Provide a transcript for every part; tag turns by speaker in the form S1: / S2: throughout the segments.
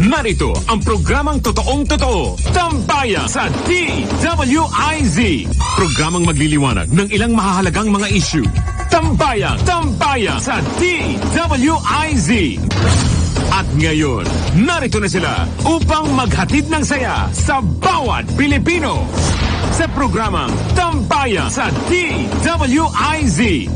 S1: Narito ang programang totoong-totoo, Tambayan sa DWIZ. Programang magliliwanag ng ilang mahahalagang mga issue. Tambayan sa DWIZ. At ngayon, narito na sila upang maghatid ng saya sa bawat Pilipino. Sa programang Tambayan sa DWIZ.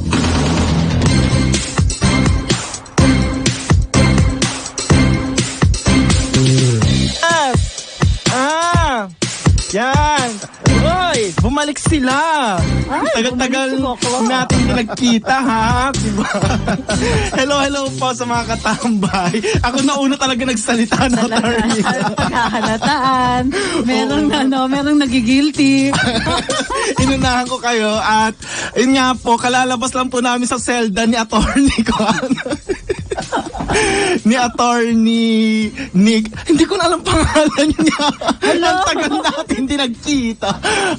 S2: Yan! Hoy! Bumalik sila! Tagal-tagal natin nagkita, ha? Diba? Hello po sa mga katambay. Ako na una talaga nagsalita na attorney.
S3: Pagkakalataan. Merong nagigilty.
S2: Inunahan ko kayo at yun nga po, kalalabas lang po namin sa selda ni attorney ko. Ni attorney Nick. Hindi ko na alam pangalan niya. Ang tagal natin hindi nagkita.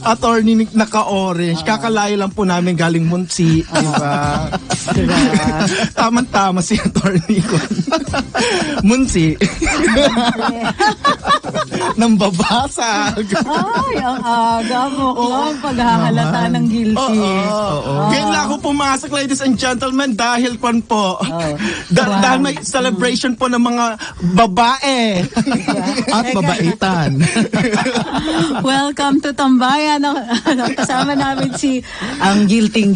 S2: Attorney Nick naka-orange. Kakalayo lang po namin galing Munsi. Diba? Tama-tama si attorney ko. Munsi. Nang babasag.
S3: Ay, ang aga mo lang paghahalata ng guilty.
S2: Kaya na ako pumasok, ladies and gentlemen, dahil kwan po. Dahil may celebration po ng mga babae. At babaitan.
S3: Welcome to Tambayan. Kasama namin si ang guilty,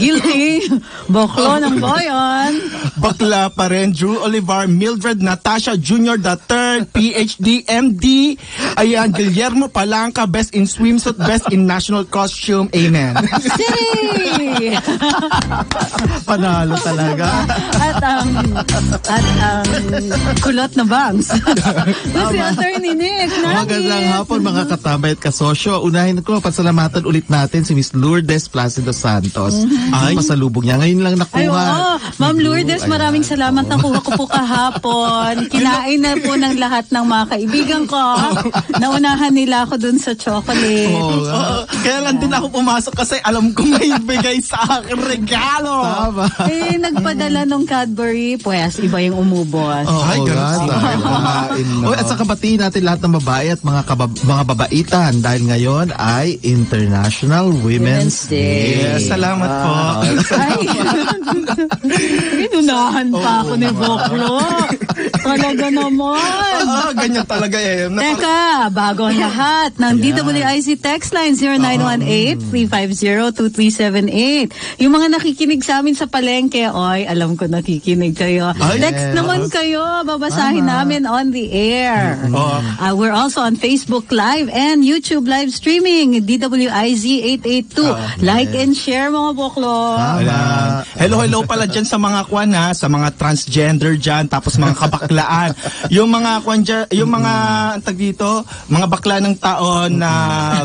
S3: Boklo ng Boyon.
S2: Bakla pa rin, Drew Olivar, Mildred Natasha Jr. III, PhD, MD. Ayan, Guillermo Palanca, best in swimsuit, best in national costume. Amen.
S3: Yay!
S2: Panalo talaga.
S3: At ang kulot na bangs. Si Attorney Nick.
S4: Magandang hapon mga katambay at kasosyo. Unahin ko, pasalamatan ulit natin si Miss Lourdes Placido Santos. Ay, pasalubong niya. Ngayon lang nakuha.
S3: Ay, oo. Ma'am Lourdes, maraming salamat. Nakuha ko po kahapon. Kinain na po ng lahat ng mga kaibigan ko. Naunahan nila ako dun sa chocolate.
S2: Kaya lang din ako pumasok kasi alam ko may bigay sa akin regalo.
S4: Tama.
S3: Nagpadala nung Cadbury. Pues, iba yung umubos.
S2: Ay, ganun.
S4: At sa kabatiin natin lahat ng babae at mga babaitan dahil ngayon ay International Women's Day.
S2: Yes, salamat po.
S3: Ay, inunahan pa ako ni Boklo. Talaga naman.
S2: Ganyan talaga eh.
S3: Teka, bago ang lahat ng DWIZ text line 0918-350-2378. Yung mga nakikinig sa amin sa palengke, oy, alam ko nakikinig kayo. Text naman kayo, babasahin namin on the air. We're also on Facebook Live and YouTube live streaming, DWIZ 882. Like and share mga Boklo.
S2: Hello pala dyan sa mga kwan ha, sa mga transgender dyan, tapos mga kabaklaan. Yung mga kwan dyan, yung mga antag dito, mga bakla ng taon na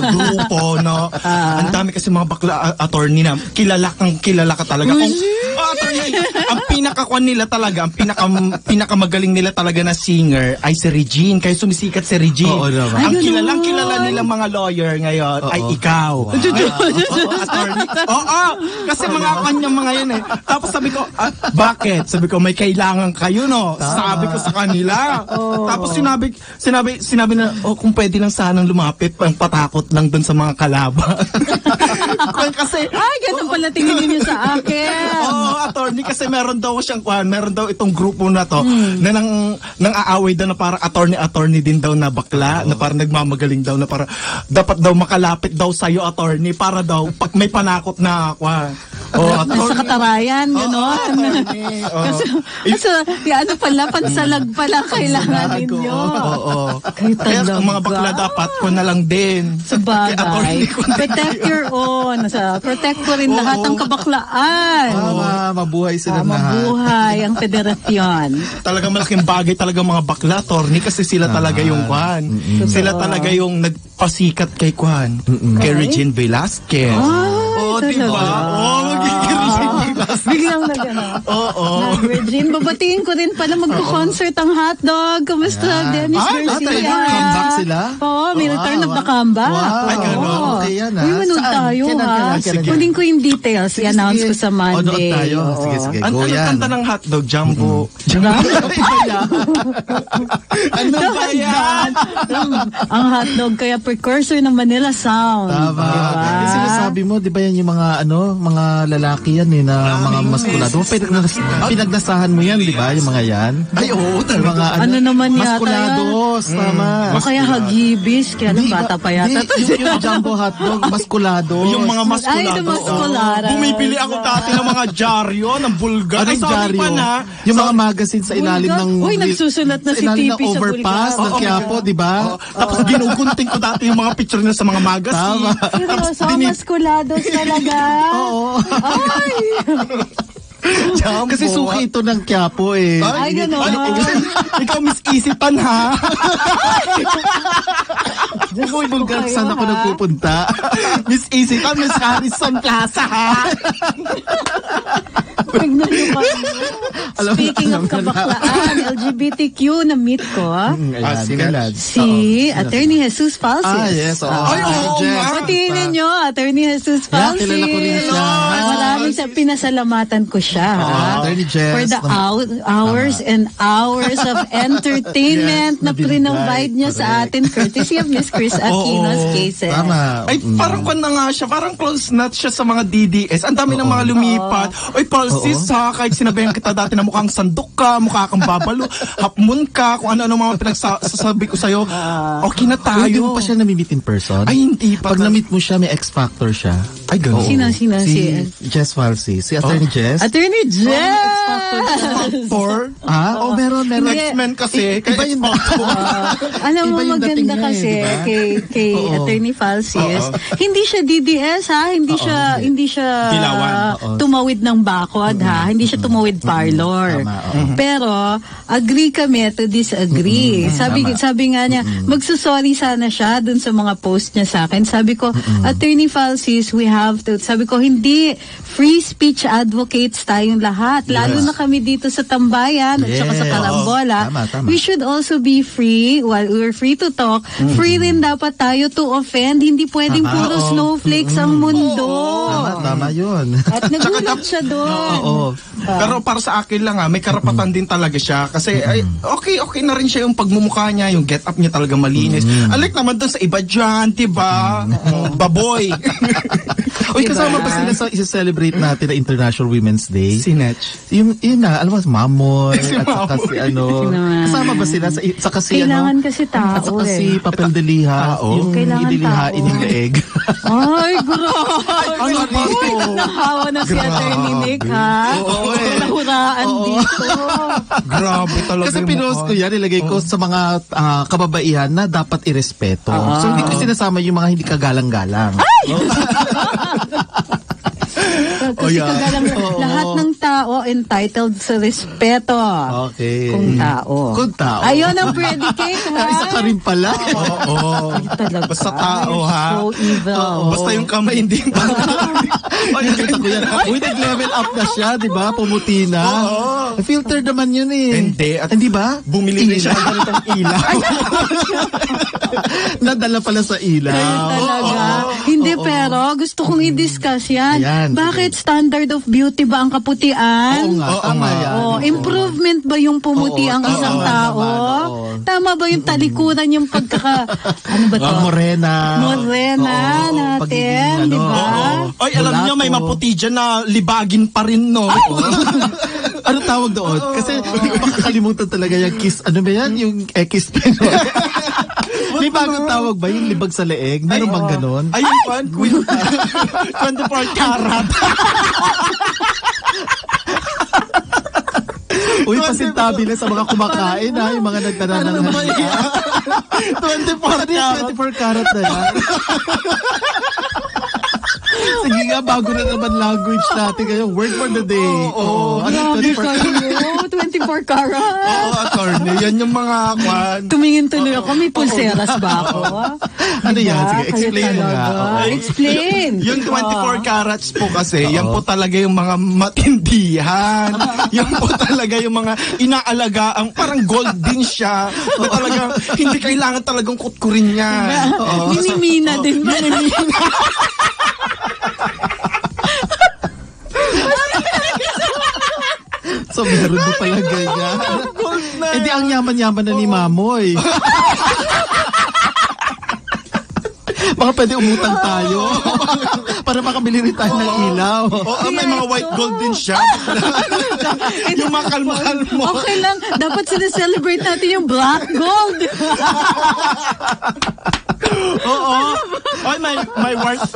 S2: grupo, no? Ang dami kasi mga bakla attorney na kilala ka talaga. Attorney, ang pinakakwan nila talaga, ang pinakamagaling nila talaga na singer ay si Regine. Kaya sumisikat si Regine. Ang kilala nila mga lawyer ngayon ay ikaw. Attorney. Kasi mga kanyang mga yan eh. Tapos sabi ko, bakit? Sabi ko, may kailangan kayo, no? Sabi ko sa kanila. Tapos sinabi na, kung pwede lang sanang lumapit, pang patakot lang dun sa mga kalaban. Kasi,
S3: ganun pala tingin niyo sa akin.
S2: attorney, kasi meron daw itong grupo na to, na nang aaway daw na parang attorney din daw na bakla, na parang nagmamagaling daw na parang dapat daw makalapit daw sa'yo, attorney, para daw pag may panakot na
S3: sa katarayan, gano'n. Kasi ano pala, pansalag pala kailangan ninyo.
S2: Kaya ang mga bakla dapat ko na lang din.
S3: Sabagay. Protect your own. Protect ko rin lahat ng kabaklaan.
S4: Mabuhay sila lahat.
S3: Mabuhay ang federasyon.
S2: Talaga malaking bagay talaga mga bakla, attorney, kasi sila talaga yung kwan. Sila talaga yung nagpasikat kay kwan. Kay Regine Velasquez. Diba?
S3: Biglang na gano'n. Regine, babatiin ko rin pala magko-concert ang hotdog. Kamusta, Dennis Garcia?
S4: Comeback sila?
S3: May return of the comeback.
S2: Ay, gano'n.
S4: Okay yan ha.
S3: Uy, manood tayo ha. Kunin ko yung details. I-announce ko sa Monday.
S4: Doon tayo. Sige.
S2: Ano kanta ng hotdog? Jumbo.
S4: Ano ba yan?
S3: Ang hotdog kaya precursor ng Manila Sound.
S4: Tama.
S3: Diba?
S4: Yung sinasabi mo, di ba yan yung mga lalaki yan na mga maskulado. Pinagnasahan mo yan, di ba? Yung mga yan.
S2: Ay, oo, talaga.
S3: Ano naman yata
S4: maskulados, tama.
S3: O kaya hagibis, kaya lang bata pa yata.
S4: Yung jumbo hotdog, maskulado.
S2: Yung mga maskulado.
S3: Ay, ito maskulado.
S2: Bumibili ako dati ng mga dyaryo, ng bulgar. Ay, sorry pa na.
S4: Yung mga magazine sa ilalim ng...
S3: Uy, nagsusulat na si
S4: ilalim
S3: Tipi
S4: ng
S3: sa
S4: overpass
S3: bulgar.
S4: ng Quiapo, di ba?
S2: Tapos ginugunting ko dati yung mga picture nila sa mga magazine.
S4: Tama.
S3: Seryoso, maskulados talaga.
S4: Oo.
S3: Ay!
S4: Kasi suki ito ng Quiapo eh.
S3: Ay, gano'n.
S2: Ikaw, Miss Isipan, ha?
S4: Uy, Bulgar, saan ako nagpupunta?
S2: Miss Isipan, Miss Harrison Plaza, ha?
S3: Tignan niyo pa. Speaking of kabaklaan, LGBTQ na meet ko,
S4: Sige, lads.
S3: si Attorney Jesus Falsis.
S4: Ah, yes.
S2: Ay, oo, nga.
S3: Patingin niyo, Attorney Jesus
S4: Yeah,
S3: Falsis.
S4: kilala ko rin siya.
S3: Maraming sa pinasalamatan ko siya.
S4: Attorney Jess.
S3: For the hours and hours of entertainment na prinobide niya sa atin courtesy of Miss Chris Aquino's cases.
S4: Tama.
S2: Ay, parang kung na nga siya, parang close nut siya sa mga DDS. Ang dami ng mga lumipat. Oy, Falsis, ha, kahit sinabihan kita dati na mukhang sandok ka, mukha kang babalo, hapmon ka, kung ano-ano mga pinagsasabi ko sa'yo, okay na tayo.
S4: Hindi mo pa siya namimit in person?
S2: Ay, hindi pa.
S4: Pag namit mo siya, may X-factor siya.
S2: Ay, gano'n.
S3: Sino?
S4: Si Jess Falsi. Si Attorney Jess.
S3: Attorney Jess!
S2: For?
S4: Oh, meron.
S2: X-Men kasi.
S4: Iba yung
S3: Alam mo,
S4: Iba yung dating
S3: maganda
S4: niya
S3: kasi
S4: eh, diba?
S3: kay Attorney Falsis. Hindi siya DDS, ha? Hindi siya
S2: Dilawan.
S3: tumawid ng bakod, ha? Hindi siya tumawid parlor. Pero, agree kami to disagree. Sabi nga niya, magsusorry sana siya dun sa mga post niya sa akin. Sabi ko, Attorney Falsis, we have to, sabi ko, hindi free speech advocates tayong lahat. Lalo na kami dito sa Tambayan at saka sa Carambola.
S4: Tama.
S3: We should also be free, while we're free to talk, free rin dapat tayo to offend. Hindi pwedeng puro snowflakes ang mundo.
S4: Tama yun.
S3: At nagulat siya doon.
S4: Oo.
S2: Pero para sa akin lang, may karapatan din talaga siya. Kasi, ay, okay na rin siya yung pagmumukha niya, yung get up niya talaga malinis. Unlike naman doon sa iba dyan, diba? Baboy.
S4: Uy, kasama ba sila sa isa-celebrate natin na International Women's Day?
S2: Sinetch.
S4: Yun na, alam mo, Mamoy,
S2: Si
S4: at saka si kasama ba sila sa kasi
S3: Kailangan kasi tao
S4: at saka
S3: eh.
S4: si papel de liha, yung
S3: Kailangan
S4: idilihain
S3: tao.
S4: yung leeg.
S3: Ay, grabe. Uy, nahawa na si Attorney Nick, ha? Nahuraan dito.
S2: Grabe talaga
S4: Kasi
S2: yung
S4: pinost ko yan, nilagay ko sa mga kababaihan na dapat irespeto. So hindi ko sinasama yung mga hindi kagalang-galang.
S3: Kasi lahat ng tao entitled sa respeto.
S4: Okay.
S3: Kung tao. Ayun ang predicate, ha?
S4: Isa ka rin pala.
S2: Oo.
S3: Talaga.
S2: Basta tao, ha?
S3: So evil.
S2: Basta yung kamay hindi
S4: Nakita ko yan. Uy, nag-level up na siya, di ba? Pumuti na. Filter naman yun eh.
S2: Hindi
S4: ba?
S2: Bumili rin siya ng ganitong ilaw.
S4: Nadala pala sa ilaw.
S3: Kaya talaga. Hindi, pero gusto kong i-discuss yan.
S4: Ayan,
S3: bakit standard of beauty ba ang kaputian?
S4: Oo nga, tama yan.
S3: Improvement ba yung pumuti ang isang tao? Tama ba yung talikuran yung ano ba to?
S4: Morena.
S3: Morena natin, di ba?
S2: Ay, alam niyo, may maputi dyan na libagin pa rin, no?
S4: Ano tawag doon? Kasi hindi ko makakalimutan talaga yung kiss. Ano ba yan? Yung kiss pen. May bagong tawag ba? Yung libag sa leeg? Meron bang ganon?
S2: Ay, yung 24 karat.
S4: Uy, pasintabi na sa mga kumakain ha, yung mga nagtanang ng 24 karat na yan. Sige nga, bago na naman language natin ngayon. Word for the day.
S3: Grabe kayo. 24 karat.
S2: Attorney. Yan yung mga kwan.
S3: Tumingin tuloy ako. May pulseras ba ako?
S4: Ano yan? Sige, explain mo nga.
S3: Explain.
S2: Yung 24 carats po kasi, yan po talaga yung mga matindihan. Yan po talaga yung mga inaalagaan. Parang gold din siya. Na talagang hindi kailangan talagang kutkurin niya.
S3: Minimina din ba?
S4: So, meron mo pala ganyan. Eh di ang yaman-yaman na ni Mamoy. Baka pwede umutang tayo. Para makabili rin tayo ng ilaw.
S2: Oo, may mga white gold din siya. Yung makal-mahal mo.
S3: Okay lang. Dapat sineselebrate natin yung black gold.
S2: Oo. Ay,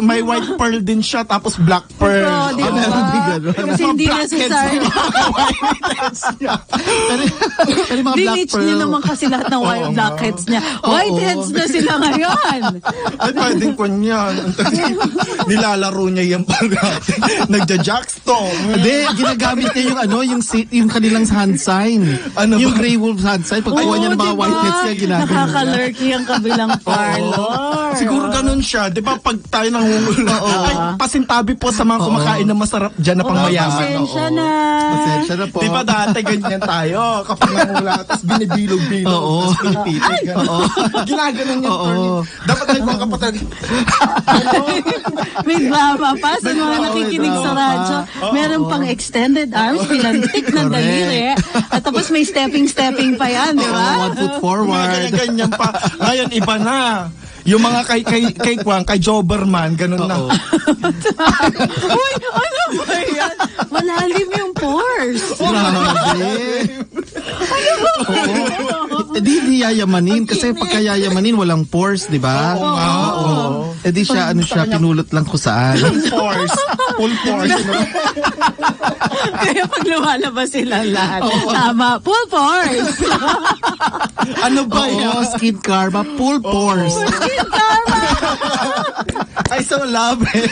S2: may white pearl din siya, tapos black pearl.
S3: Oo, di ba?
S2: Meron din ganun.
S3: Kasi hindi necessary.
S4: Pero yung mga black
S3: Dinitch
S4: pearl.
S3: niyo naman kasi lahat ng white blackheads niya. Whiteheads na sila ngayon.
S2: Ay, pwedeng ko niyan. Nilalaro niya yan pag nagja-jackstone.
S4: Hindi, ginagamit niya yung yung kanilang hand sign.
S2: Ano
S4: Yung
S2: ba?
S4: Grey Wolf hand sign. Pagkuha niya ng mga
S3: diba?
S4: whiteheads niya, ginagawa niya.
S3: Nakaka-lurky ang kabilang parlor.
S2: Siguro ganun siya. Di ba pag tayo nangungula, ay, pasintabi po sa mga kumakain na masarap dyan na pangmayaman.
S3: Pasensya na.
S4: Pasensya na po.
S2: Di ba dati ganyan tayo? Kapag nangungula, tapos binibilog-bilog,
S4: Oo.
S2: tapos pinipitig. Ginaganon yung turn. Dapat tayo mga kapatid.
S3: May drama pa sa mga nakikinig sa radyo. Meron pang extended arms, pinantik ng daliri. At tapos may stepping pa yan, di ba?
S4: One foot forward.
S2: Ganyan pa. Ngayon, iba na. Yung mga kay Joberman, ganun na.
S3: Uy, ano ba yan? Malalim yung pores.
S4: Grabe. Di yayamanin. Kasi pagka yayamanin, walang pores, di ba? Oo. Di siya, pinulot lang kung saan.
S2: Full force.
S3: Kaya pag lumalabas sila lahat. Tama, full pores.
S2: Ano ba yan?
S4: Oo, skin karma, full pores.
S2: I so love it.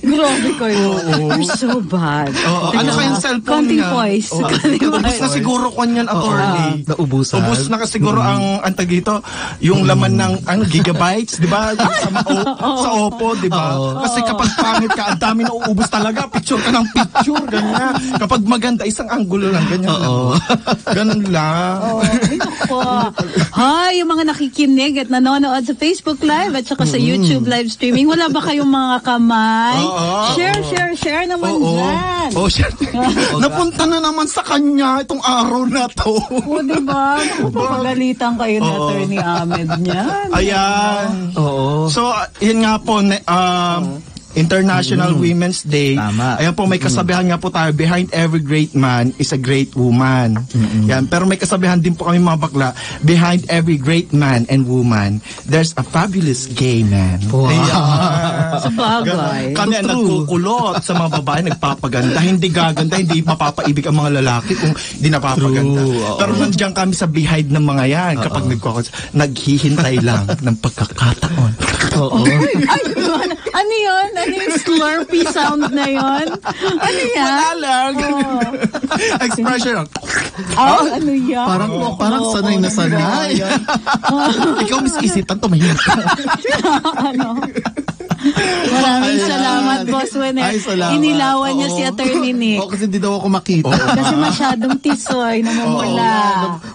S3: Grabe kayo. You're so bad.
S2: Ano kayong cellphone
S3: Konting
S2: niya?
S3: voice.
S2: Ubus na siguro kanyan attorney.
S4: Naubusan.
S2: Ubus na kasi siguro ang antag dito, yung laman ng gigabytes, di ba? Sa Oppo, di ba? Kasi kapag pangit ka, ang dami na uubos talaga. Picture ka ng picture, ganyan. Kapag maganda, isang angulo lang, ganyan lang. Ganun lang.
S3: Ay, naku. Hi, yung mga nakikinig at nanonood sa Facebook Live at saka sa YouTube live streaming. Wala ba kayong mga kamay? Share naman dyan.
S2: Oh, shit. Napunta na naman sa kanya itong araw na to.
S3: O, diba? Papagalitan kayo ni Attorney Ahmed niyan.
S2: Ayan.
S4: Oo.
S2: So, yun nga po, International Women's Day.
S4: Tama.
S2: Ayan po, may kasabihan nga po tayo, behind every great man is a great woman. Yan. Pero may kasabihan din po kami mga bakla, behind every great man and woman, there's a fabulous gay man.
S4: Wow.
S3: Sa bagay.
S2: Kami ang nagkukulot sa mga babae, nagpapaganda. Hindi gaganda, hindi mapapaibig ang mga lalaki kung hindi napapaganda. Pero nandiyan kami sa behind ng mga yan kapag naghihintay lang ng pagkakataon.
S4: Oo.
S3: Ay, ano yun? Ano yung slurpy sound na yun? Ano yan?
S2: Wala lang. Expression.
S3: Ano yan?
S4: Parang sanay na sanay.
S2: Ikaw, Miss Isitan, tumahimik ka.
S3: Ano? Maraming salamat, Boss Wene.
S4: Ay, salamat.
S3: Inilawan niya si Attorney Nick.
S4: Kasi hindi daw ako makita.
S3: Kasi masyadong tisoy, namumula.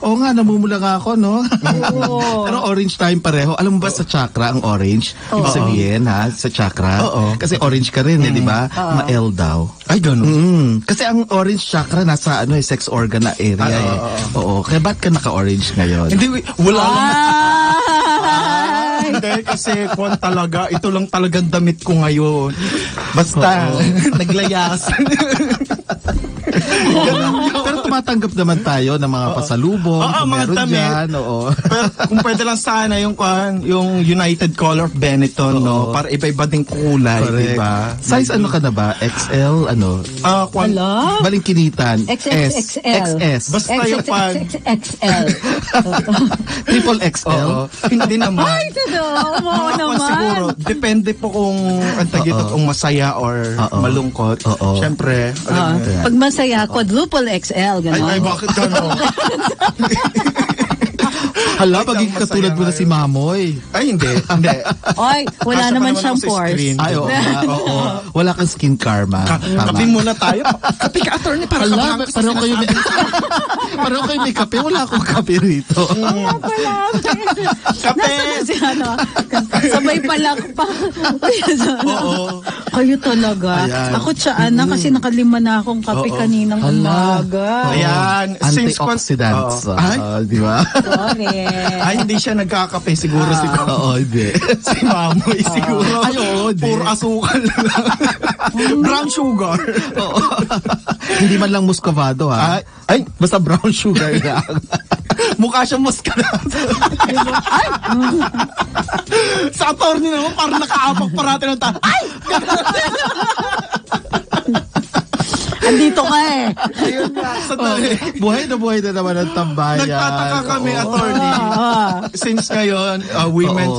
S4: Oo nga, namumula nga ako, no?
S3: Oo.
S4: Pero orange time pareho. Alam mo ba sa chakra, ang orange? Ibig sabihin, ha? Sa chakra. Kasi orange ka rin, di ba? Ma-L daw.
S2: Ay, ganun.
S4: Kasi ang orange chakra nasa sex organ na area Oo. Kaya ba't ka naka-orange ngayon?
S2: Hindi, wala lang.
S3: Ay!
S2: Hindi, kasi kung talaga, ito lang talagang damit ko ngayon. Basta, naglayas.
S4: Pero tumatanggap naman tayo ng mga pasalubong.
S2: Oo,
S4: kung
S2: mga
S4: meron
S2: damit.
S4: dyan,
S2: Pero kung pwede lang sana yung United Color of Benetton, no? Para iba-iba ding kulay,
S4: Correct.
S2: diba?
S4: Size ano ka na ba? XL,
S3: Ala?
S4: Balingkinitan.
S3: XXXL.
S4: XS.
S2: Basta yung pag...
S3: XXXL.
S4: Triple XL.
S2: Oo. Hindi naman.
S3: Ay, tado. Oo naman.
S2: Siguro, depende po kung kung masaya or malungkot. Siyempre, alam mo.
S3: Pag masaya, quadruple XL.
S2: Ay,
S3: Gano'n.
S2: bakit gano'n?
S4: Hala, pagiging
S2: Masaya
S4: katulad mo na si Mamoy.
S2: Ay, hindi.
S3: Ay, wala
S2: Kasya pa
S3: naman
S2: naman
S3: siyang
S2: ako sa
S3: pores.
S2: screen.
S4: Ay, oo. Wala kang skin karma. Tama.
S2: Kape muna tayo. Kape ka, attorney, para
S4: Hala,
S2: kape
S4: parang kayo may kape. Wala akong kape rito.
S2: Kape!
S3: Nasaan na si ano? Sabay palakpak.
S2: Oo.
S3: Kayo talaga.
S4: Ayan.
S3: Ako tsaan na kasi nakalima na akong kape kaninang umaga.
S2: Ayan.
S4: Antioxidants. Di ba?
S3: Sorry.
S2: Ay, hindi siya nagkakape siguro.
S4: Oo, hindi.
S2: Si Mamoy siguro.
S4: Ay, oo, hindi.
S2: Puro asukal lang. Brown sugar.
S4: Hindi man lang muscovado, ha? Ay, basta brown sugar lang.
S2: Mukha siya muscovado. Sa attorney naman, parang nakaapak parati ng Ay!
S3: Andito ka eh.
S2: Ayun nga.
S4: Buhay na naman ang tambayan.
S2: Nagtataka kami,
S4: Oo.
S2: attorney. Since ngayon,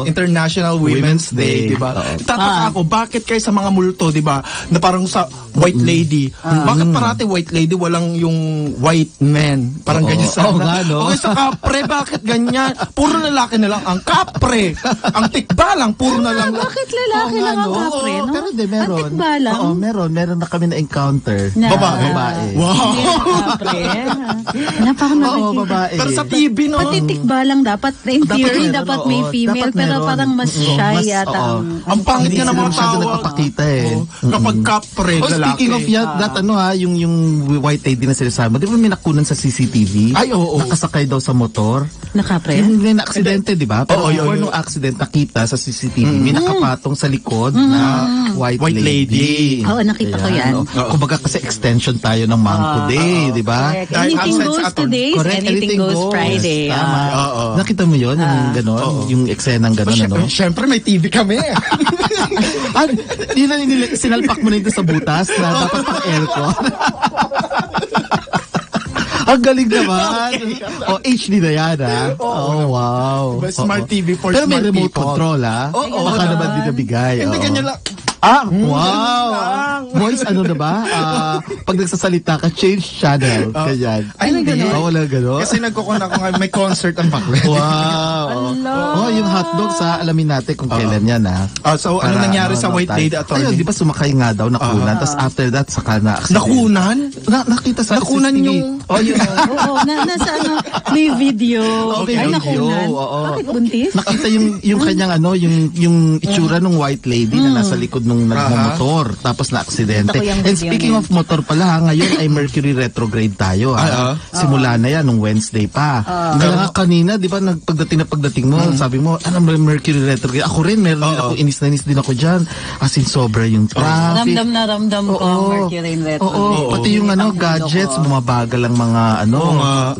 S2: International Women's Day, di ba? Tataka ako, bakit kayo sa mga multo, di ba? Na parang sa white lady. Bakit parati white lady, walang yung white man? Parang ganyan sa... Okay, sa kapre, bakit ganyan? Puro lalaki na lang ang kapre. Ang tikba lang, puro na lang.
S3: Bakit lalaki lang ang kapre? No?
S4: Pero di, meron.
S3: Ang tikba lang?
S4: Oo, meron na kami na-encounter.
S3: Na-
S4: Babae.
S2: Wow!
S3: Kapre. Napaka
S4: Oo, babae.
S2: Pero sa TV, no?
S3: Pati tikba lang dapat. In theory,
S4: meron,
S3: dapat
S4: oo.
S3: may female.
S4: Dapat
S3: Pero
S4: meron.
S3: parang mas shy yata.
S4: oo.
S2: Ang pangit
S4: Hindi
S2: ka ng
S4: sila
S2: mga
S4: masyado
S2: tawag.
S4: nagpapakita eh.
S2: Kapag kapre, lalaki.
S4: Speaking of that, yung white lady na sinasabi mo, di ba may nakunan sa CCTV?
S2: Ay, oo.
S4: Nakasakay daw sa motor.
S3: Nakapre?
S4: Yung may na-aksidente, di ba? Pero
S2: Oo,
S4: before
S2: yun.
S4: nung accident, nakita sa CCTV, may nakapatong sa likod na white lady.
S3: Oo, nakita ko yan.
S4: Kumbaga kasi extension tayo ng Mom Today, di ba?
S3: Correct. Anything
S2: Absent
S3: goes
S2: sa
S3: today,
S4: Correct,
S3: anything goes Friday.
S4: Yes, tama.
S2: Oo.
S4: Nakita mo yun? Yung gano'n? Yung eksenang gano'n, ano?
S2: Siyempre, may TV kami.
S4: Yun lang sinalpak mo na ito sa butas na dapat pang aircon. Ang galing naman. HD na yan, ha? Oh, wow.
S2: Smart TV for
S4: Pero may
S2: smart
S4: remote
S2: people.
S4: control, ha? Baka naman din nabigay.
S2: Hindi ganyan lang.
S4: Wow! Voice, ano na ba? Pag nagsasalita ka, change channel. Ganyan.
S2: Ay, hindi.
S4: Wala gano'n.
S2: Kasi nagkukuna ako nga, may concert ang bakla.
S4: Wow. Yung hotdog alamin natin kung kailan yan, ha?
S2: So, ano nangyari sa white lady attorney?
S4: Ayun, di ba sumakay nga daw, nakunan. Tapos after that, saka na accident.
S2: Nakunan?
S4: Nakita sa
S2: Nakunan
S4: CCTV.
S2: yung...
S3: Oo, nasa may video.
S4: Okay,
S3: Ay,
S4: video,
S3: nakunan.
S4: oo.
S3: Bakit buntis?
S4: Nakita yung kanyang yung itsura ng white lady na nasa likod nung nagmumotor tapos na-aksidente.
S3: Nakita ko yung
S4: And
S3: video
S4: speaking
S3: niya.
S4: of motor pala, ngayon ay Mercury retrograde tayo. Simula na yan nung Wednesday pa. Kaya nga kanina, di ba, pagdating mo, sabi mo, ano ba Mercury retrograde? Ako rin, meron ako, inis na inis din ako dyan. As in, sobra yung traffic.
S3: Ramdam na ramdam ko ang Mercury in retrograde.
S4: Oo, pati yung gadgets, bumabagal ang mga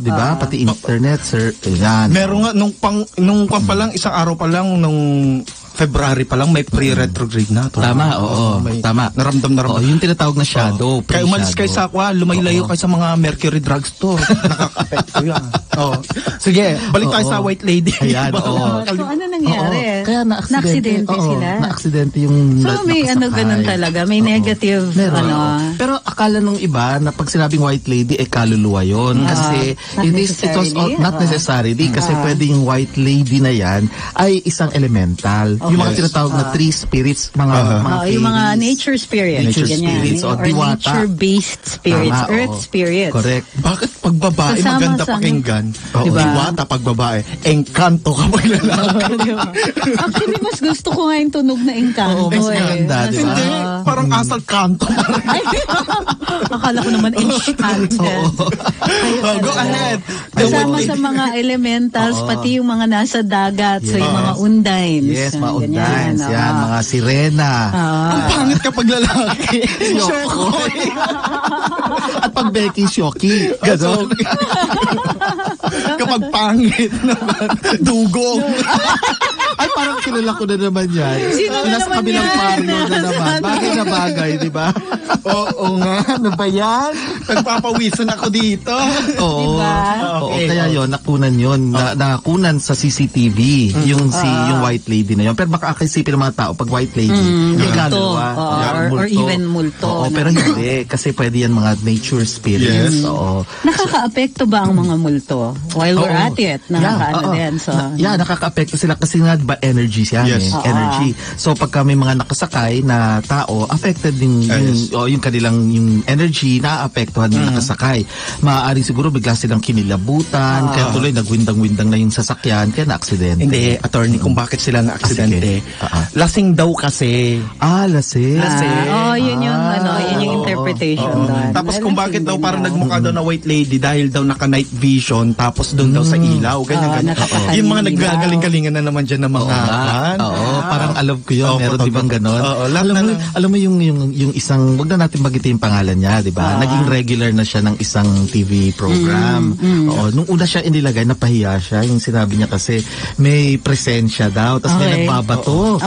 S4: di ba? Pati internet, sir. Yan.
S2: Meron nga, nung pa lang, isang araw pa lang, nung February pa lang, may pre-retrograde na.
S4: Tama, oo. Tama.
S2: Naramdam.
S4: Oo, yung tinatawag na shadow.
S2: Kaya umalis kayo sa lumayo kayo sa mga Mercury drugstore. Nakaka-apekto yan. Sige, balik tayo sa white lady.
S4: Ayan, oo.
S3: So, ano nangyari?
S4: Kaya na-aksidente.
S3: sila.
S4: Na-aksidente yung
S3: So, may ganun talaga. May negative,
S4: Pero akala nung iba na pag sinabing white lady, kaluluwa yun. Kasi, not necessarily. Kasi pwede yung white lady na yan ay isang elemental. Yung mga tinatawag na three spirits, mga
S3: yung mga
S4: fairies.
S3: nature spirits.
S4: Nature
S3: ganyan.
S4: spirits,
S3: Or
S4: diwata.
S3: nature-based spirits.
S4: Tama,
S3: Earth spirits.
S4: Correct.
S2: Bakit pag babae
S3: Kasama
S2: maganda
S3: sa
S2: pakinggan?
S3: Diba?
S2: Diwata pag babae. Engkanto kapag lalaki.
S3: Diba? Actually, mas gusto ko nga yung tunog na engkanto.
S4: Oo, mas maganda,
S3: Mas,
S4: diba?
S2: Hindi, parang asal kanto.
S3: Ay, akala ko naman enchanted.
S2: Go ahead.
S3: Kasama sa mga elementals, pati yung mga nasa dagat. So, yung mga undines.
S4: Yes, mga
S3: Ganyan,
S4: undines. Yan, mga sirena.
S2: Ang pangit kapag lalaki.
S4: Shokoy. At pag Becky, Shoki. Ganon.
S2: Kapag pangit naman, dugong.
S4: Ay, parang kilala ko na naman yan.
S3: Sino na
S4: Nasa
S3: naman
S4: kabilang
S3: yan?
S4: parlo na naman. Bagay na bagay, di ba?
S2: Oo nga, ano ba yan? Nagpapawisan ako dito.
S4: Oo.
S3: Diba?
S4: Oo, kaya yun, nakunan yun. Nakunan sa CCTV, yung white lady na yun. Pero baka akisipin ng mga tao, pag white lady, yung kaluluwa.
S3: Or even multo.
S4: Oo, pero hindi. Kasi pwede yan mga nature spirits.
S2: Yes.
S4: Oo.
S3: Nakaka-apekto ba ang mga multo? While we're at it, nakaka-ano din. So,
S4: nakaka-apekto sila kasi nga ba energy siya.
S2: Yes.
S4: Energy. So pagka may mga nakasakay na tao, affected din yung kanilang yung energy na apektuhan ng nakasakay. Maaaring siguro bigla silang kinilabutan, Kaya tuloy, nagwindang-windang na yung sasakyan, kaya na-aksidente.
S2: Hindi, attorney, kung bakit sila na-aksidente. Lasing daw kasi.
S4: Lasing.
S3: Yun yung interpretation doon.
S2: Tapos kung bakit daw parang nagmukha daw na white lady dahil daw naka-night vision, tapos doon daw sa ilaw, ganyan. Yung mga naggagaling-galingan na naman dyan ng mga
S4: parang alam ko yun. Meron di bang ganon? Alam mo yung isang, wag na natin magitin yung pangalan niya, di ba? Naging regular na siya ng isang TV program. Nung una siya inilagay, napahiya siya. Yung sinabi niya kasi may presensya daw. Tapos may nagbabato.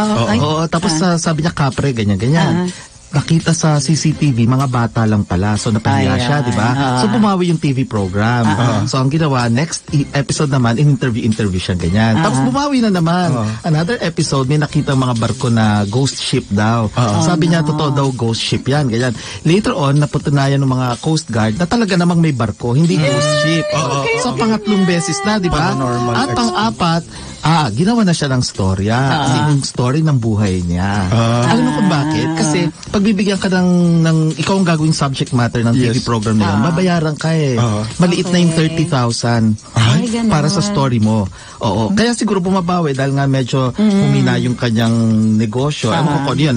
S4: Tapos sabi niya kapre, ganyan. Nakita sa CCTV, mga bata lang pala. So, napahiya siya, di ba? So, bumawi yung TV program. So, ang ginawa, next episode naman, interview siya, ganyan. Tapos, bumawi na naman. Another episode, may nakita mga barko na ghost ship daw. Sabi niya, totoo daw, ghost ship yan, ganyan. Later on, napatunayan ng mga Coast Guard na talaga namang may barko, hindi ghost ship. So, pangatlong beses na, di ba? At pang-apat, ginawa na siya ng storya. Kasi yung story ng buhay niya. Alam mo kung bakit? Kasi pagbibigyan ka ng ikaw ang gagawing subject matter ng TV program na yun, babayaran ka eh. Maliit na yung 30,000 para sa story mo. Kaya siguro bumabawi dahil nga medyo humina yung kanyang negosyo. Ano ko yun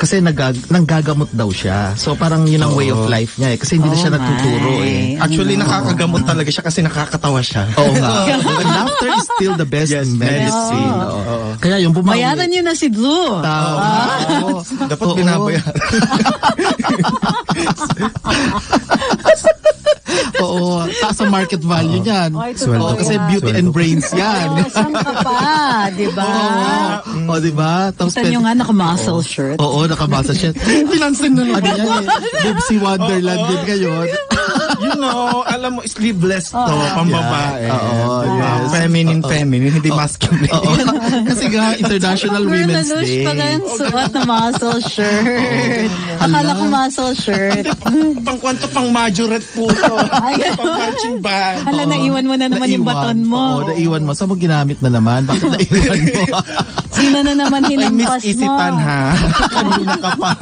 S4: kasi nanggagamot daw siya. So parang yun ang way of life niya eh. Kasi hindi na siya natuturo eh.
S2: Actually, nakakagamot talaga siya kasi nakakatawa siya.
S4: Oo nga. Laughter is still the best medicine. Kaya yung bumawi.
S3: Bayaran niyo na si Blue.
S2: Dapat binabayaran.
S4: Oo, taas ang market value niyan. Kasi beauty and brains yan.
S3: Saan ka pa, di ba?
S4: Di ba?
S3: Kita nyo nga naka-muscle shirt.
S4: Oo, naka-muscle shirt. Pinansin na lang. Ano yan eh? Bubsy Wonderland din ngayon.
S2: Alam mo, sleeveless to, pambabae.
S4: Yes.
S2: Feminine, hindi masculine.
S4: Kasi nga, International Women's Day.
S3: Pa nga yung suot na muscle shirt. Akala ko muscle shirt.
S2: Pang majorette po to. Pang marching band.
S3: Hala, naiwan mo na naman yung baton mo.
S4: Naiwan mo. Saan mo ginamit na naman? Bakit naiwan mo?
S3: Sino na naman hinampas mo?
S2: Miss Isipan ha. Kanina ka pa.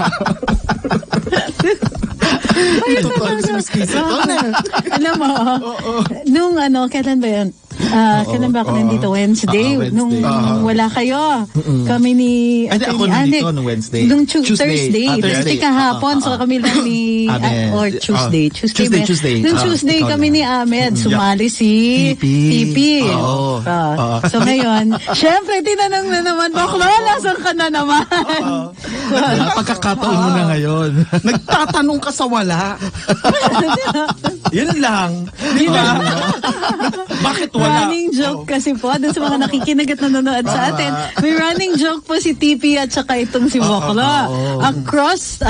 S3: Alam mo, nung kailan ba yun? Kailan ba ako nandito? Wednesday? Nung wala kayo. Kami ni...
S4: Ako nandito nung Wednesday.
S3: Nung Thursday kahapon. So kami lang ni... Or Tuesday. Nung Tuesday kami ni Ahmed. Sumali si Tipi. So ngayon, syempre, tinanong na naman, bakla, nasan ka na naman?
S4: Pagkakataon mo na ngayon.
S2: Nagtatanong ka sa wala. Yun lang. Bakit wala?
S3: Running joke kasi po, doon sa mga nakikinig at nanonood sa atin, may running joke po si TP at saka itong si Bokla. Across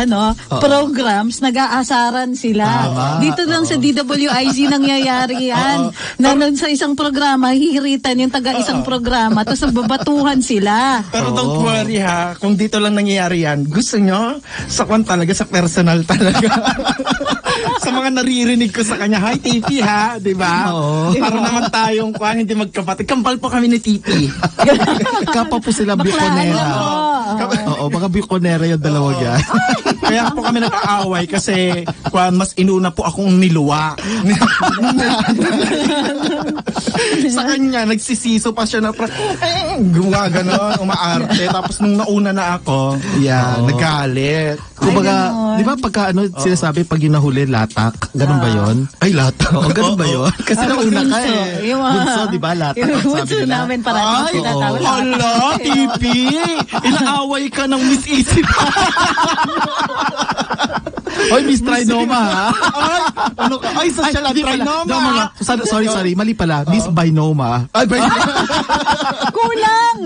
S3: programs, nag-aasaran sila. Dito lang sa DWIZ nangyayari yan. Nanon sa isang programa, hihiritan yung taga isang programa, tapos nagbabatuhan sila.
S2: Pero don't worry ha, kung dito lang nangyayari yan, gusto nyo, sa kwan talaga, sa personal talaga. Sa mga naririnig ko sa kanya, hi TP ha, di ba? Para naman tayong kwan, hindi magkapatid. Kampal po kami ni TP.
S4: Kapa po sila Biconera. Baka Biconera yung dalawa yan.
S2: Kaya po kami nag-aaway kasi kwan, mas inuna po akong niluwa. Sa kanya, nagsisiso pa siya na gumawa ganon, umaarte. Tapos nung nauna na ako, nagalit.
S4: Kumbaga, di ba pagka sinasabi pag yung nahuli, latak? Ganun ba yun?
S2: Ay, latak.
S4: Ganun ba yun? Kasi nauna ka eh.
S3: Bunso,
S4: di ba? Latak.
S3: Bunso namin parang tinatawag.
S2: Hala, TP! Inaaway ka ng Miss Isip.
S4: Oy, Miss Trinoma, ha?
S2: Ay, social at Trinoma.
S4: Sorry, mali pala. Miss Binoma.
S2: Ay,
S3: kulang!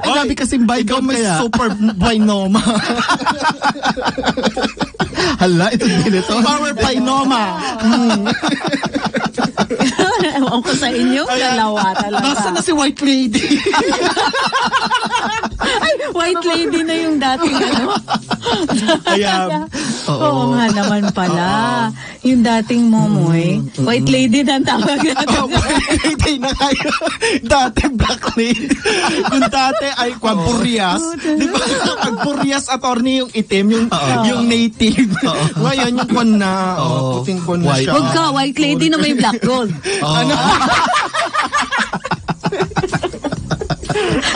S4: Ay, sabi kasing
S2: ikaw may
S4: kaya.
S2: super Binoma.
S4: Hala, ito din ito.
S2: Power Binoma.
S3: Ewan ko sa inyo, dalawa talaga.
S2: Basta na si White Lady.
S3: Ay, White Lady na yung dating Oo nga naman pala. Yung dating momoy, White Lady na ang tawag natin.
S2: White Lady na kayo. Dati black lady. Kung dati ay Purias. Di ba? Pag Purias attorney yung itim, yung native. Ngayon yung kwan na. Puting kwan na siya.
S3: Huwag ka, white lady na may black gold.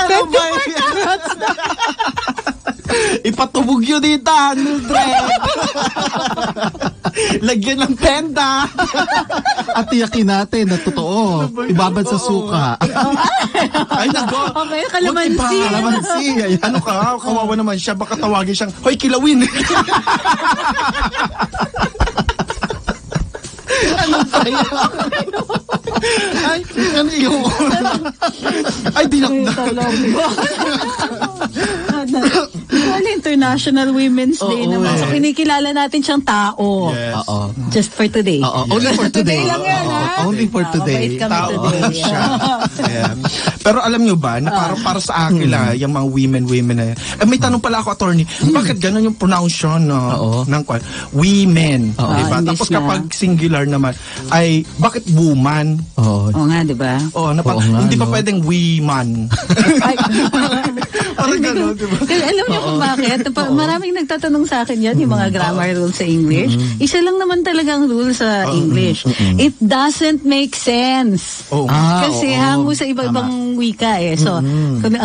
S2: Ano ba yan? Ipatubog yun dito, Mildred. Lagyan ng tenda.
S4: At tiyakin natin na totoo. Ibabad sa suka.
S2: Ay, nako.
S3: Okay, kalamansi.
S2: Kalamansi. Ano ka? Kawawa naman siya. Baka tawagin siyang, hoy, kilawin. Ano ba yan? Ay, ano yun? Ay, dinakdak.
S3: International Women's Day naman. So, kinikilala natin siyang tao.
S2: Yes.
S3: Just for today.
S4: Only for today.
S3: Lang yan, ha?
S4: Only for today.
S3: Mabait kami
S2: Tao
S3: today.
S2: siya. Yeah. Pero alam nyo ba, na para sa akin yung mga women na yan. May tanong pala ako, attorney, bakit ganun yung pronunciation ng kwan? Women. Diba? Tapos
S3: English na.
S2: kapag singular naman, ay bakit woman?
S4: Oo.
S3: Oo nga, di ba?
S2: Hindi pa pwedeng woman. Parang gano'n, diba?
S3: Kasi alam niyo kung bakit? Maraming nagtatanong sa akin yan, yung mga grammar rules sa English. Isa lang naman talagang rule sa English. It doesn't make sense. Kasi hango sa iba-ibang wika eh. So,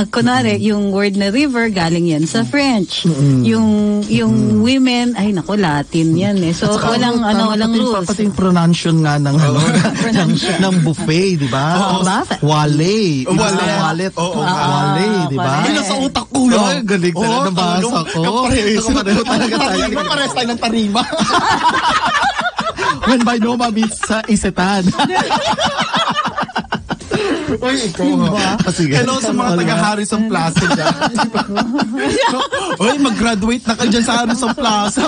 S3: kunwari, yung word na river, galing yan sa French. Yung women, ay nako, Latin yan eh. So, walang rules.
S4: Pati yung pronunciation nga ng ng buffet, di ba? Wale. Wallet. Wale, di ba?
S2: Sa utak ko yun.
S4: Ay, galing talaga. Nabasa ko. Kapareho talaga tayo.
S2: Kapares tayo ng tarima.
S4: When by Noma meets sa Isetan.
S2: Uy, ikaw hello sa mga taga-Harrison Plaza dyan. Uy, mag-graduate na ka dyan sa Harrison Plaza.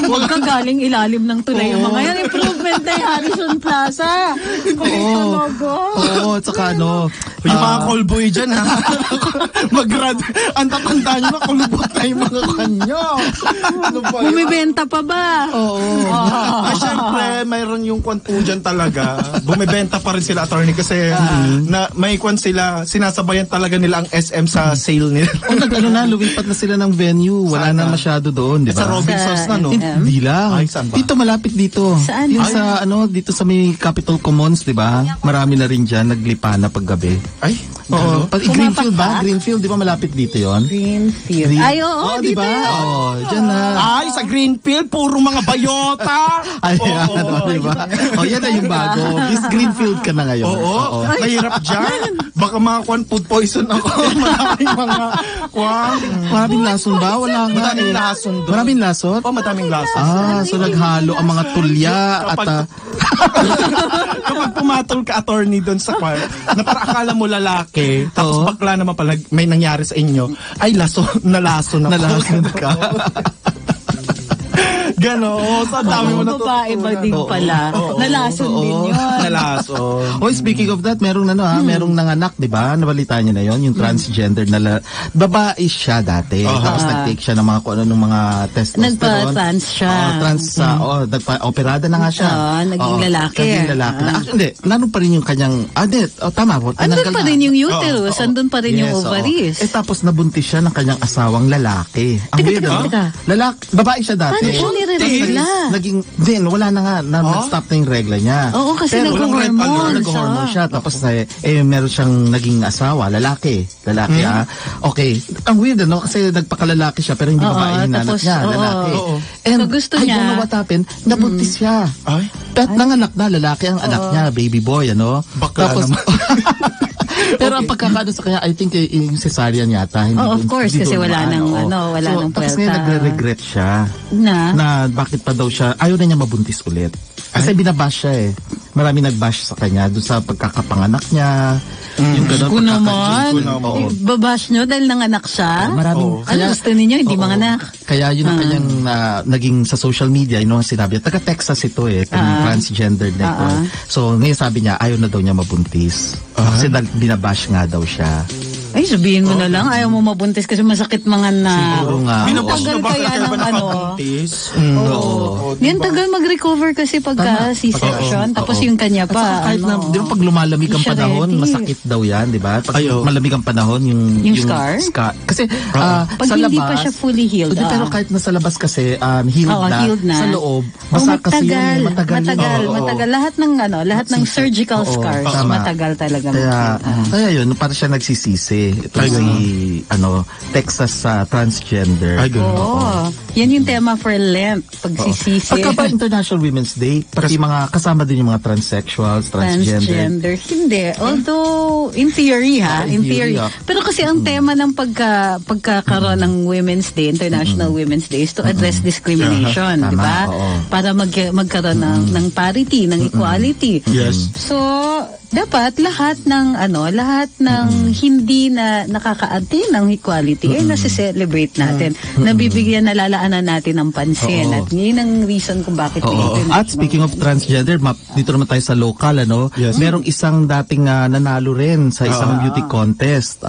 S3: Huwag kang galing ilalim ng tulay. Yung mga yan, improvement na yung Harrison Plaza.
S4: Oo, at saka
S2: yung mga callboy dyan, ha? Mag-graduate. Ang tatanda nyo na, kulubot na yung mga kanyo. Ano ba yun?
S3: Bumibenta pa ba?
S2: Siyempre, mayroon yung kwan po dyan talaga. Bumibenta pa rin sila, attorney, kasi na may kwan sila, sinasabayan talaga nila ang SM sa sale nila.
S4: Lumipat na sila ng venue. Wala na masyado doon, di ba?
S2: Sa Robinsons na, no?
S4: Hindi lang.
S2: Ay, saan ba?
S4: Dito, malapit dito.
S3: Saan?
S4: Yung sa, dito sa may Capitol Commons, di ba? Marami na rin dyan, naglipa na paggabi.
S2: Ay,
S4: Oo. Greenfield ba? Greenfield, di ba malapit dito yon?
S3: Greenfield. Ay, oo,
S4: di
S3: dito
S4: ba?
S3: yun.
S4: Oo, dyan na.
S2: Ay, sa Greenfield, puro mga bayota.
S4: Ay, di ba? Yan na yung bago. Miss Greenfield ka na ngayon.
S2: Oo. Mahirap dyan. Baka mga food poison ako. Maraming mga
S4: Maraming lason ba? Wala nga.
S2: Madaming lason doon.
S4: Maraming lason?
S2: Madaming lason.
S4: So naghalo ang mga tulya at
S2: kapag pumatol ka, attorney, doon sa kwan, na para akala mo lalaki, tapos bakla naman pala may nangyari sa inyo, ay nalason ka. Gano'n. Sa dami mo na
S3: babae ba din pala? Nalason din yun.
S2: Nalason.
S4: Speaking of that, merong merong nanganak, di ba? Nabalita niyo na yon, yung transgender na babae siya dati. Tapos nag-take siya ng mga ng mga testosterone.
S3: Nagpa-trans siya.
S4: Nagpa-operada na nga siya.
S3: Naging lalaki.
S4: Naging lalaki. Hindi, naroon pa rin yung kanyang, tama po.
S3: Andun pa rin yung uterus, andun pa rin yung ovaries.
S4: Tapos nabuntis siya ng kanyang asawang lalaki. Ang weird,
S3: teka.
S4: Babae siya dati.
S3: Paano siya nire-regla?
S4: Wala na nga, nag-stop na yung regla niya.
S3: Oo, kasi nag-hormone.
S4: Nag-hormone siya. Tapos meron siyang naging asawa, lalaki. Okay. Ang weird, kasi nagpakalalaki siya, pero hindi babae yung nanak niya, lalaki. And
S3: so gusto niya.
S4: I don't know what happened, nabuntis siya. At nanganak na, lalaki ang anak niya, baby boy,
S2: Bakla naman.
S4: Pero ang pagkakaano sa kanya, I think yung cesarean yata.
S3: Of course, kasi wala nang puwerta.
S4: Tapos ngayon nagre-regret siya. Na bakit pa daw siya, ayaw na niya mabuntis ulit. Kasi binabash siya eh. Marami nagbash sa kanya doon sa pagkakapanganak niya. Yung ganun.
S3: Kung naman, babash nyo dahil nanganak siya.
S4: Maraming.
S3: Ano gusto ninyo? Hindi manganak.
S4: Kaya yun ang kanyang naging sa social media, sinabi, taga-Texas ito transgender network. So ngayon sabi niya, ayaw na daw niya mabuntis. Kasi binabash nga daw siya.
S3: Ay, sabihin mo na lang, ayaw mo mabuntis kasi masakit mga na.
S4: Siguro nga.
S2: Binabas
S3: Tagal
S2: na ba
S3: kaya
S2: kaya ba
S3: ng
S2: nakabuntis?
S3: Oo. Yan tagal mag-recover kasi pagka C-section, tapos yung kanya
S4: At saka
S3: pa,
S4: kahit na, di ba pag lumalamig ang
S3: Hindi siya
S4: panahon,
S3: ready.
S4: masakit daw yan, di ba? Pag
S2: Ay, oo.
S4: malamig ang panahon, yung
S3: scar?
S4: Kasi
S3: Pag
S4: sa
S3: hindi
S4: labas,
S3: pa siya fully healed.
S4: Hindi, pero kahit nasa labas kasi, healed,
S3: Oo,
S4: na,
S3: healed na.
S4: sa loob, basa kasi yan,
S3: matagal. Lahat ng surgical
S4: Oo,
S3: scars,
S4: tama.
S3: matagal talaga.
S4: Kaya yun, para siya nagsisisi. Ito si, Texas transgender.
S2: Ay, ganun.
S3: Oo. Yan yung tema for Lent, pagsisisi.
S4: Pagka ba International Women's Day, pati mga kasama din yung mga transsexuals, transgender.
S3: Hindi. Although, in theory in theory. Pero kasi ang tema ng pagkakaroon ng Women's Day, International Women's Day, is to address discrimination, di ba?
S4: oo.
S3: Para magkaroon ng parity, ng equality.
S2: Yes.
S3: So, dapat lahat ng hindi na nakakaanti ng equality ay nasi-celebrate natin. Nabibigyan, nalalaanan natin ng pansin.
S4: Oo.
S3: At yun ang reason kung bakit
S4: At speaking of transgender, dito naman tayo sa local,
S2: Yes.
S4: merong isang dating nanalo rin sa isang beauty contest.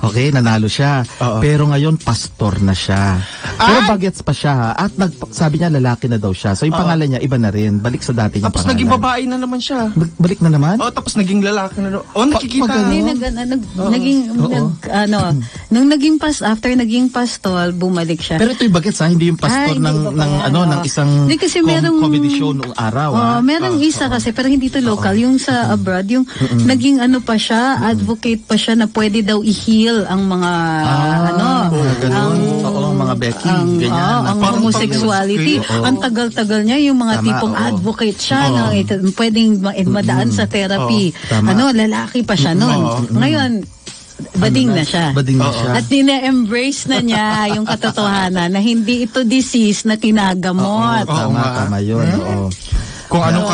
S4: Okay, nanalo siya. Pero ngayon, pastor na siya. Pero bagets pa siya, ha? At sabi niya, lalaki na daw siya. So yung pangalan niya, iba na rin. Balik sa dating
S2: Tapos
S4: pangalan.
S2: naging babae na naman siya.
S4: Balik na naman?
S2: Tapos naging lalaki na naman. Nakikita.
S3: Nung naging after naging pastol, bumalik siya.
S4: Pero ito yung bagets, ha? Hindi yung pastor ng isang
S3: Hindi, kasi
S4: comedy show noong araw.
S3: Merong isa kasi, pero hindi to local. Yung sa abroad, yung naging pa siya, advocate pa siya na pwede daw i-heal ang mga
S4: mga Becky, ganyan.
S3: ang homosexuality. Ang tagal-tagal niya, yung mga tipong advocate siya na pwedeng madaan sa therapy. Lalaki pa siya noon. Ngayon, bading na siya. At nina-embrace na niya yung katotohanan na hindi ito disease na kinagamot.
S4: Tama yun.
S2: Kung anong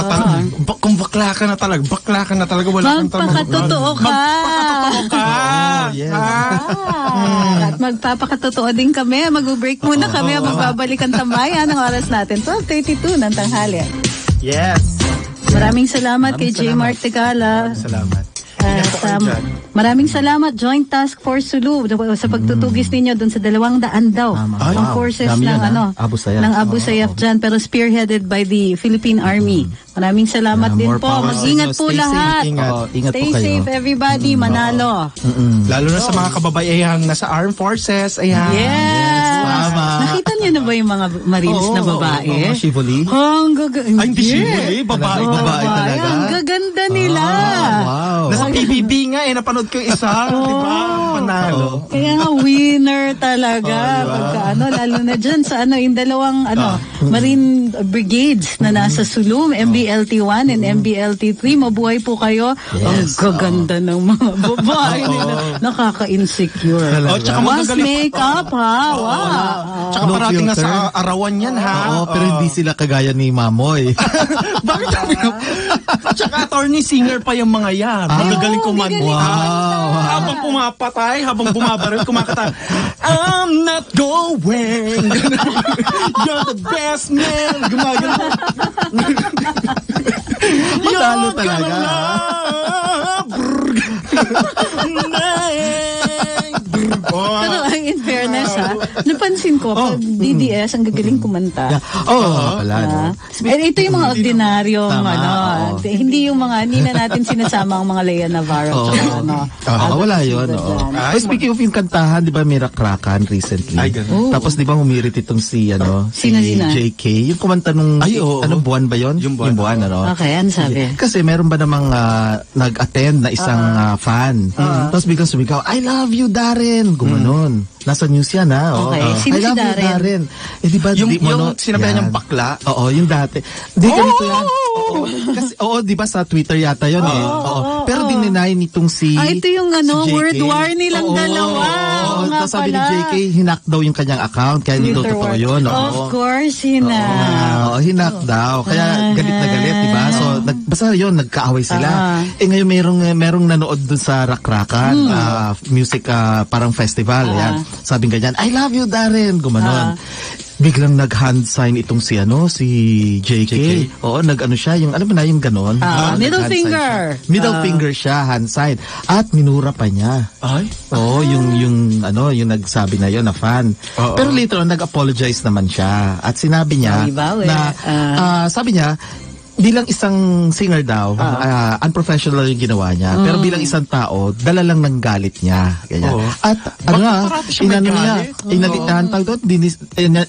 S2: kung bakla ka na talaga, wala kang
S3: Magpakatotoo ka.
S2: Magpakatotoo ka.
S4: Yes.
S3: At magpapakatotoo din kami. Mag-break muna kami. Magbabalik ang tambayan ng oras natin. 12:32 ng tanghali.
S2: Yes.
S3: Maraming salamat kay J. Mark Tegala.
S2: Salamat.
S3: Maraming salamat Joint Task Force Sulu sa pagtutugis ninyo dun sa 200 daw ang forces ng ng Abu Sayyaf dyan, pero spearheaded by the Philippine Army. Maraming salamat din po. Mag-ingat po lahat. Stay safe everybody. Manalo.
S2: Lalo na sa mga kababayang nasa armed forces. Ayan.
S3: Yes.
S4: Tama.
S3: Nakita niyo na ba yung mga Marines na babae?
S4: Shivoli?
S2: Hindi Shivoli. Babae
S4: talaga.
S3: Ang gaganda nila.
S4: Wow.
S2: Nasa PBB nga napanood ko yung isa. Diba? Panalo.
S3: Kaya nga winner talaga. Pagka lalo na dyan sa yung dalawang Marine Brigades na nasa Sulum, MBLT-1 and MBLT-3. Mabuhay po kayo. Ang gaganda ng mga babae nila. Nakaka-insecure.
S2: Tsaka
S3: Was make-up, ha? Wow.
S2: Tsaka parating nasa arawan yan, ha?
S4: Pero hindi sila kagaya ni Mamoy.
S2: Bakit? Tsaka attorney singer pa yung mga yan. Magagaling kumanta. Habang pumapatay, habang bumabaril, kumakata. I'm not going. You're the best man. Gumagano.
S4: Matalo talaga.
S3: Pero in fairness napansin ko, pag DDS, ang gagaling kumanta.
S4: Pala.
S3: Ito yung mga ordinaryong, hindi na natin sinasama ang mga Lea Navarro.
S4: Wala yun. Speaking of yung kantahan, di ba may rakrakan recently? Tapos di ba humirit itong si JK? Yung kumanta nung, buwan ba yun? Yung buwan,
S3: Okay, ano sabi?
S4: Kasi meron ba namang nag-attend na isang fan? Tapos biglang sumigaw, I love you, Darren! Gumanon. Nasa news yan, ha?
S3: Okay. Sino
S4: I love
S3: si Darren?
S4: you, Darren. Diba,
S2: yung sinabihan niyang bakla?
S4: Oo, yung dati. Di ganito yan. Kasi, di ba sa Twitter yata yun Pero dininay nitong si
S3: ito yung
S4: si
S3: word war nilang dalawa.
S4: Tapos sabi ni JK, hinak daw yung kanyang account, kaya hindi totoo yun.
S3: Of course, hinak.
S4: Hinak daw. Kaya galit na galit, di ba? So, basta yun, nagkaaway sila. Ngayon merong nanood dun sa Rakrakan, music parang festival. Yan. Sabing ganyan, I love you, Darren. Gumanon. biglang nag-hand sign itong si JK. Oo, nag-ano siya, yung alam mo na yung ganon.
S3: Middle
S4: Nag-hand sign
S3: finger.
S4: siya. Middle finger siya, hand sign. At minura pa niya.
S2: Ay?
S4: Oo, yung nagsabi na yon na fan. Pero later on, nag-apologize naman siya. At sinabi niya sabi niya, bilang isang singer daw, unprofessional yung ginawa niya. Pero bilang isang tao, dala lang ng galit niya. Ganyan. At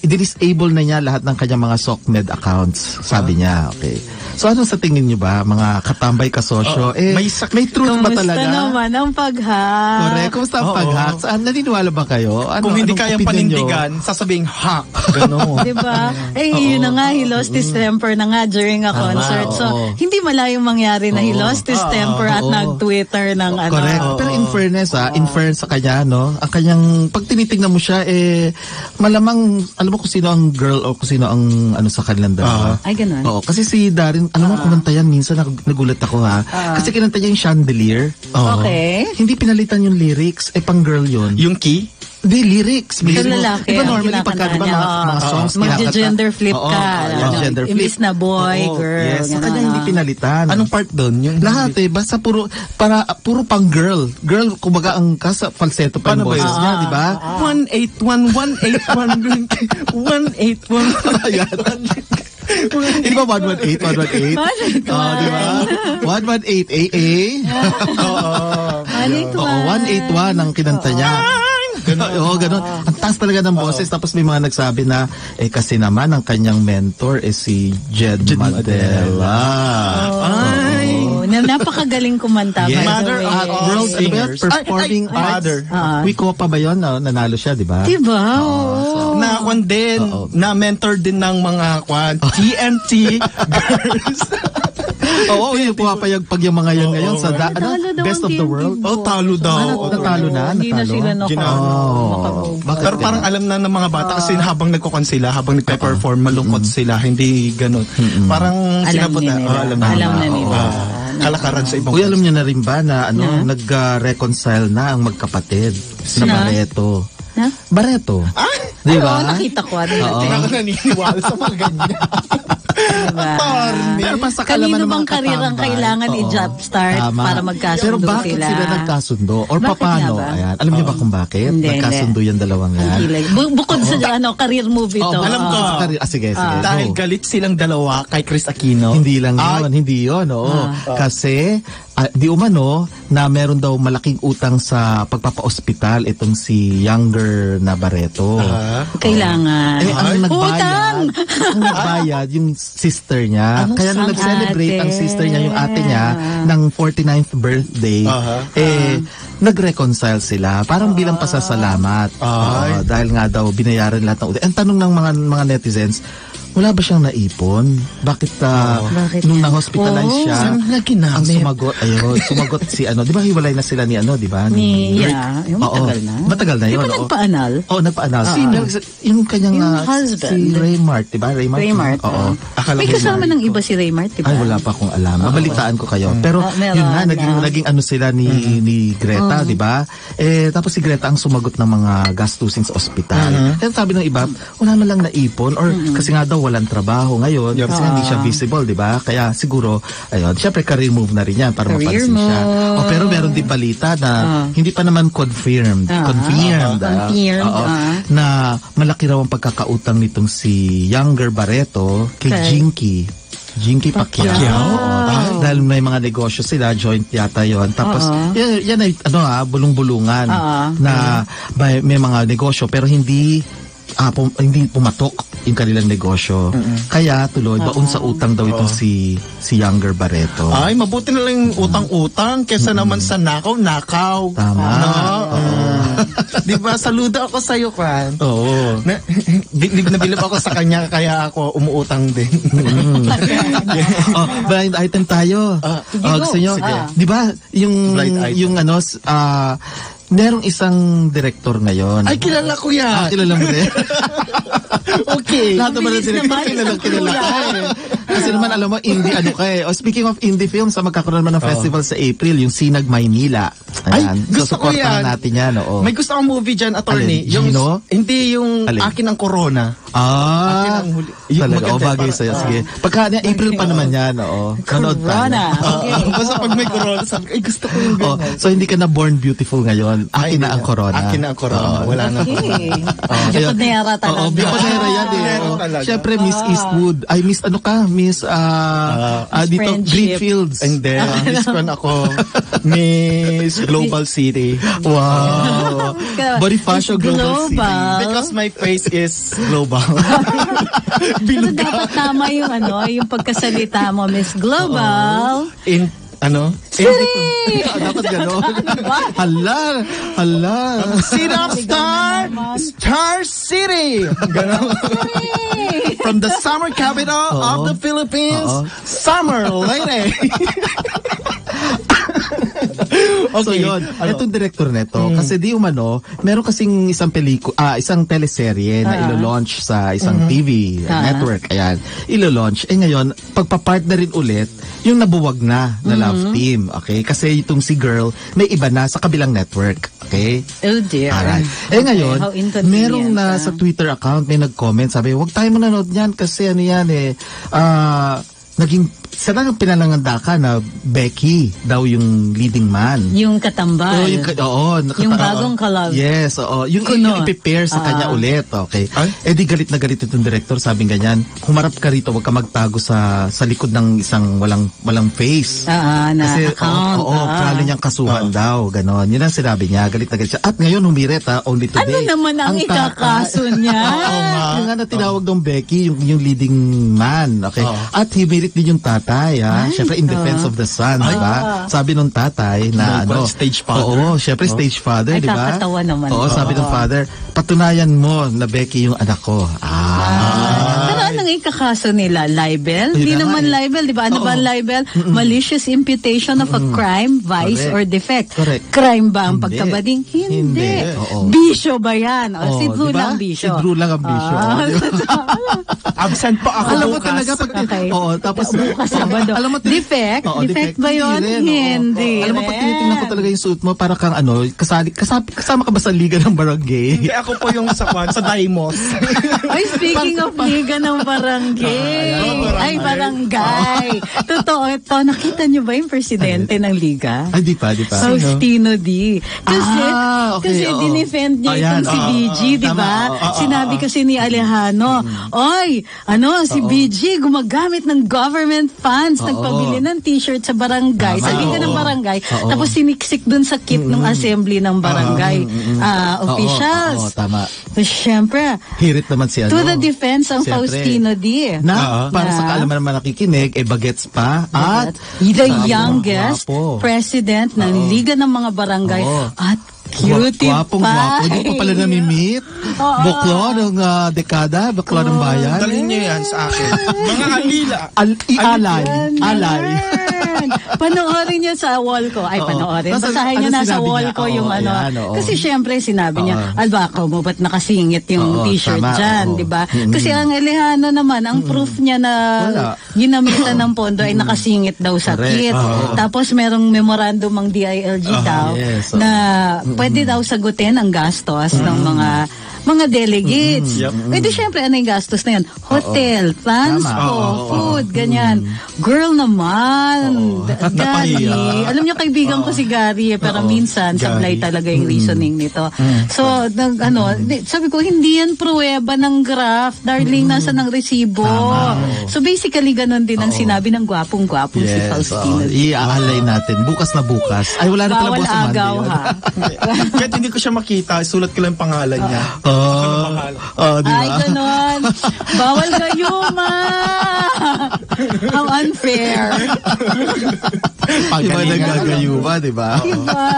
S4: dinisable na niya lahat ng kanyang mga SOCMED accounts. Sabi niya, okay. So ano sa tingin niyo ba, mga katambay kasosyo? May truth ba talaga?
S3: Kumusta naman ang pag-hack?
S4: Correct. Kumusta ang pag-hack? Saan naniniwala ba kayo?
S2: Kung hindi kayang panindigan, sasabing hack. Gano'n.
S3: Diba? Yun na nga, he lost his temper na nga during a concert. So, hindi malayong mangyari na he lost his temper at nag-Twitter ng
S4: Correct. Pero in fairness sa kanya, ang kanyang, pag tinitingnan mo siya, malamang, alam mo kung sino ang girl o kung sino ang sa kanilang dalawa.
S3: Ay, ganun.
S4: Oo, kasi si Darin, alam mo, kumanta yan, minsan nagulat ako kasi kinanta niya yung Chandelier.
S3: Okay.
S4: Hindi pinalitan yung lyrics, pang girl yun.
S2: Yung key?
S4: Di lyrics.
S3: Sa lalaki.
S4: Diba normally pagka mga songs
S3: mag-gender flip ka.
S4: Gender flip.
S3: Imbis na boy, girl.
S4: Yes. Sa kanya hindi pinalitan.
S2: Anong part doon?
S4: Lahat basta puro pang girl. Girl, kumbaga ang falsetto pa yung boses niya, di ba?
S2: 181, 181, 181.
S4: Hindi ba 118? Di ba? 118 AA. Oo. 181 ang kinanta niya. Ganun. Ang taas talaga ng boses. Tapos may mga nagsabi na, kasi naman ang kanyang mentor si Jed Mandela.
S3: Napakagaling kumanta.
S4: Yes.
S2: Mother of
S4: world
S2: singers.
S4: Performing arts. Wikopa ba yun? Nanalo siya, di ba?
S3: Diba?
S2: Na mentor din ng mga TNT girls.
S4: Oo, yung pumapayag pag yung mga yan ngayon sa Best of the World.
S2: Talo daw.
S4: Natalo na.
S3: Hindi na sila
S2: Pero parang alam na ng mga bata kasi habang nagkukon sila, habang nagpe-perform, malungkot sila. Hindi ganun. Parang sinabot na.
S3: Alam na nila.
S2: Kalakaran sa ibang.
S4: Alam niyo na rin ba na nag-reconcile na ang magkapatid sa Barreto? Barreto. Di ba?
S3: Nakita ko.
S2: Hindi ako naniniwala sa mga ganyan.
S3: Diba? Kanino bang karir ang kailangan i-jumpstart para magkasundo sila?
S4: Pero bakit sila nagkasundo? Or paano? Ayan. Alam niyo ba kung bakit? Nagkasundo yung dalawang yan.
S3: Bukod sa career movie to.
S2: Alam ko.
S4: Sige.
S2: Dahil galit silang dalawa kay Chris Aquino.
S4: Hindi lang yun. Hindi yun. Kasi di umano na meron daw malaking utang sa pagpapa-ospital itong si younger na Barreto.
S3: Kailangan.
S4: Ang nagbayad yung sister niya. Kaya nung nag-celebrate ang sister niya, yung ate niya, ng 49th birthday, nag-reconcile sila. Parang bilang pasasalamat. Dahil nga daw binayaran lahat ng utang. Ang tanong ng mga netizens, wala ba siyang naipon? Bakit nung na-hospitalize siya, ang sumagot si di ba hiwalay na sila ni di ba?
S3: Yung
S4: matagal na yun.
S3: Di ba nagpa-anal?
S4: Nagpa-anal. Yung kanyang
S3: husband.
S4: si Raymart, di ba?
S3: Raymart.
S4: Oo.
S3: May kasama ng iba si Raymart, di ba?
S4: Ay, wala pa akong alam. Mabalitaan ko kayo. Pero yun na, naging sila ni Greta, di ba? Tapos si Greta ang sumagot ng mga gastusin sa ospital. Kaya sabi ng iba, wala man lang naipon or kasi nga daw walang trabaho ngayon kasi hindi siya visible, di ba? Kaya siguro, syempre career move na rin yan para mapansin siya. Pero meron din balita na hindi pa naman confirmed. Na malaki raw ang pagkakautang nitong si younger Barreto kay Jinky Pacquiao. Dahil may mga negosyo sila, joint yata yon. Tapos, yan ay, bulong-bulungan na may mga negosyo pero hindi pumatok yung kanilang negosyo. Kaya tuloy, baon sa utang daw itong si younger Barreto.
S2: Ay, mabuti na lang utang-utang kesa naman sa nakaw.
S4: Tama.
S2: Di ba? Saludo ako sa iyo, Kwan.
S4: Oo.
S2: Nabilib ako sa kanya kaya ako umuutang din.
S4: Blind item tayo. Gusto nyo? Di ba? Yung merong isang director ngayon.
S2: Ay, kilala ko yan.
S4: Kilala mo rin?
S2: Okay.
S4: Lahat naman ng director, kilala ka Kasi naman, alam mo, speaking of indie films, magkakaroon naman ng festival sa April, yung Sinag Maynila. Ayan.
S2: Ay, gusto ko yan.
S4: Natin yan,
S2: May gusto akong movie dyan, attorney.
S4: Gino?
S2: Hindi yung Akin ang Corona. Akin ang huli. Yung
S4: Talaga,
S2: maganda,
S4: bagay
S2: parang-
S4: sa'yo. Sige. Pagka April pa naman yan, oo. Nanood
S3: Corona.
S4: tayo.
S3: Okay.
S2: Basta pag may corona, sabi ko, ay gusto ko yung
S4: Oh,
S2: ganyan.
S4: so hindi ka na born beautiful ngayon. Akin na ang corona.
S2: Akin na ang corona. Wala na.
S3: Okay.
S4: Kaya-
S3: Japonera talaga.
S4: Oo, Biponera yan eh.
S2: Meron
S4: Oo.
S2: talaga.
S4: Siyempre, Miss Eastwood. Ay, Miss ano ka? Miss, dito,
S3: Friendship.
S4: Greenfields.
S2: And then, Miss Kwan ako, Miss Global City.
S4: Wow. Bonifacio
S3: It's
S4: Global City.
S3: global.
S2: Because my face is global.
S3: Pero dapat tama yung yung pagkasalita mo, Miss Global.
S2: In,
S3: City!
S4: Dapat gano'n. Hala.
S2: City of Star, Star City! Ganon. From the summer capital of the Philippines, Summer Lady!
S4: So yun, itong director neto, kasi di umano, meron kasing isang teleserye na ilo-launch sa isang TV network, ayan, ilo-launch. Ngayon, pagpapartner rin ulit, yung nabuwag na love team, okay? Kasi itong si girl, may iba na sa kabilang network, okay?
S3: Oh dear.
S4: Alright.
S3: How
S4: Ngayon,
S3: inconvenient,
S4: merong na sa Twitter account may nag-comment, sabi, huwag tayo manonood niyan kasi ano yan naging sana yung pinananganda ka na Becky daw yung leading man.
S3: Yung katambal.
S4: Yung
S3: bagong kalab.
S4: Yes, oo. Yung i-prepare sa kanya ulit, okay. Di galit na galit itong director, sabing ganyan, humarap ka rito, wag ka magtago sa likod ng isang walang face.
S3: Na
S4: Kasi,
S3: account.
S4: plano niyang kasuhan daw, ganon. Yun ang sinabi niya, galit na galit siya. At ngayon, humirit only today.
S3: Ano naman ang ikakaso niya?
S4: Yung nga na tinawag ng Becky, yung leading man, okay. At humirit din yung tatay, syempre in defense of the son, di ba? Sabi nung tatay na
S2: stage father.
S4: Oo, syempre stage father,
S3: Ay,
S4: di ba?
S3: kakatawa naman.
S4: Oo, sabi ng father, patunayan mo na Becky yung anak ko.
S3: Pero anong ikakaso nila? Libel? Di
S4: Yun na
S3: naman
S4: nga
S3: libel, di ba? Ano ba ang libel? Malicious imputation of a crime, vice,
S4: Correct.
S3: or defect.
S4: Correct.
S3: Crime ba ang
S4: Hindi.
S3: pagkabading? Hindi.
S4: Oo.
S3: Bisyo ba yan? O, si Drew
S4: di ba?
S3: lang bisyo.
S4: Si Drew lang ang bisyo.
S2: Absent pa ako
S4: Alam mo
S2: bukas.
S4: talaga pag
S3: Okay.
S4: Oo, tapos
S3: Bukas Sabado.
S4: alam mo
S3: Defect?
S4: Oo,
S3: Defect ba
S4: Hindi
S3: yun?
S4: rin, oo.
S3: Hindi.
S4: Alam mo pag
S3: rin.
S4: tinitingnan ko talaga yung suit mo, para kang kasama ka ba sa liga ng barangay?
S2: Hindi, ako po yung sa Daimos.
S3: Ay, speaking of liga ng barangay. Barangay. Totoo ito. Nakita niyo ba yung presidente ng liga?
S4: Ay, di pa.
S3: Faustino D. Kasi,
S4: Okay,
S3: kasi
S4: oo.
S3: dinefend niya
S4: Ayan,
S3: itong si BG, di
S4: Tama,
S3: ba?
S4: oo.
S3: Sinabi kasi ni Alejandro, oy, si BG gumagamit ng government funds, nagpabili ng t-shirt sa barangay,
S4: Tama,
S3: sa liga ng
S4: oo.
S3: barangay,
S4: Oo.
S3: tapos siniksik dun sa kit ng assembly ng barangay officials.
S4: Oo, tama.
S3: So, syempre,
S4: Hirit naman si
S3: to the defense ang
S4: Siyempre.
S3: Faustino D.
S4: Para sa kaalaman naman nakikinig, bagets pa. At
S3: the youngest
S4: gwapo.
S3: president ng Liga ng mga Barangay
S4: Oo.
S3: at cutie
S4: Gwapong gwapo. Hindi pa pala namimit. Buklo ng dekada, buklo ng bayan.
S2: Dalhin niyo yan sa akin. Mga alila.
S4: Alay.
S3: Panoorin niya sa wall ko. Ay, panoorin.
S4: Tapos,
S3: Basahin niya
S4: ano
S3: nasa
S4: sinabi
S3: wall
S4: niya?
S3: ko yung
S4: Oo,
S3: ano.
S4: ayan, oo.
S3: Kasi syempre sinabi niya, albako mo, ba't nakasingit yung
S4: Oo,
S3: t-shirt
S4: tama,
S3: dyan,
S4: oo.
S3: di ba? Kasi ang Alejandro naman, ang proof niya na
S4: Wala.
S3: ginamitan ng pondo ay nakasingit daw sa
S4: Correct.
S3: kit.
S4: Oo.
S3: Tapos merong memorandum ang DILG daw
S4: yes, oo.
S3: na pwede daw sagutin ang gastos ng mga delegates. Eh di syempre, ano yung gastos na yan? Hotel, transport, food, ganyan. Girl naman. Gary. Alam niyo, kaibigan ko si Gary, pero minsan, sablay talaga yung reasoning nito. So, sabi ko, hindi yan pruweba ng graph. Darling, nasa ng resibo. So, basically, ganun din ang sinabi ng gwapong-gwapong si Faustino.
S4: Iaalay natin. Bukas na bukas. Ay, wala na pala
S3: Bawal
S4: bukas sa
S3: agaw,
S4: Monday.
S3: ha?
S2: Kahit hindi ko siya makita, sulat ko lang yung pangalan niya.
S4: Di
S3: Ay,
S4: ba?
S3: ganon. Bawal kayo, ma! How unfair.
S4: Iba nagagayuma, di ba?
S3: Diba?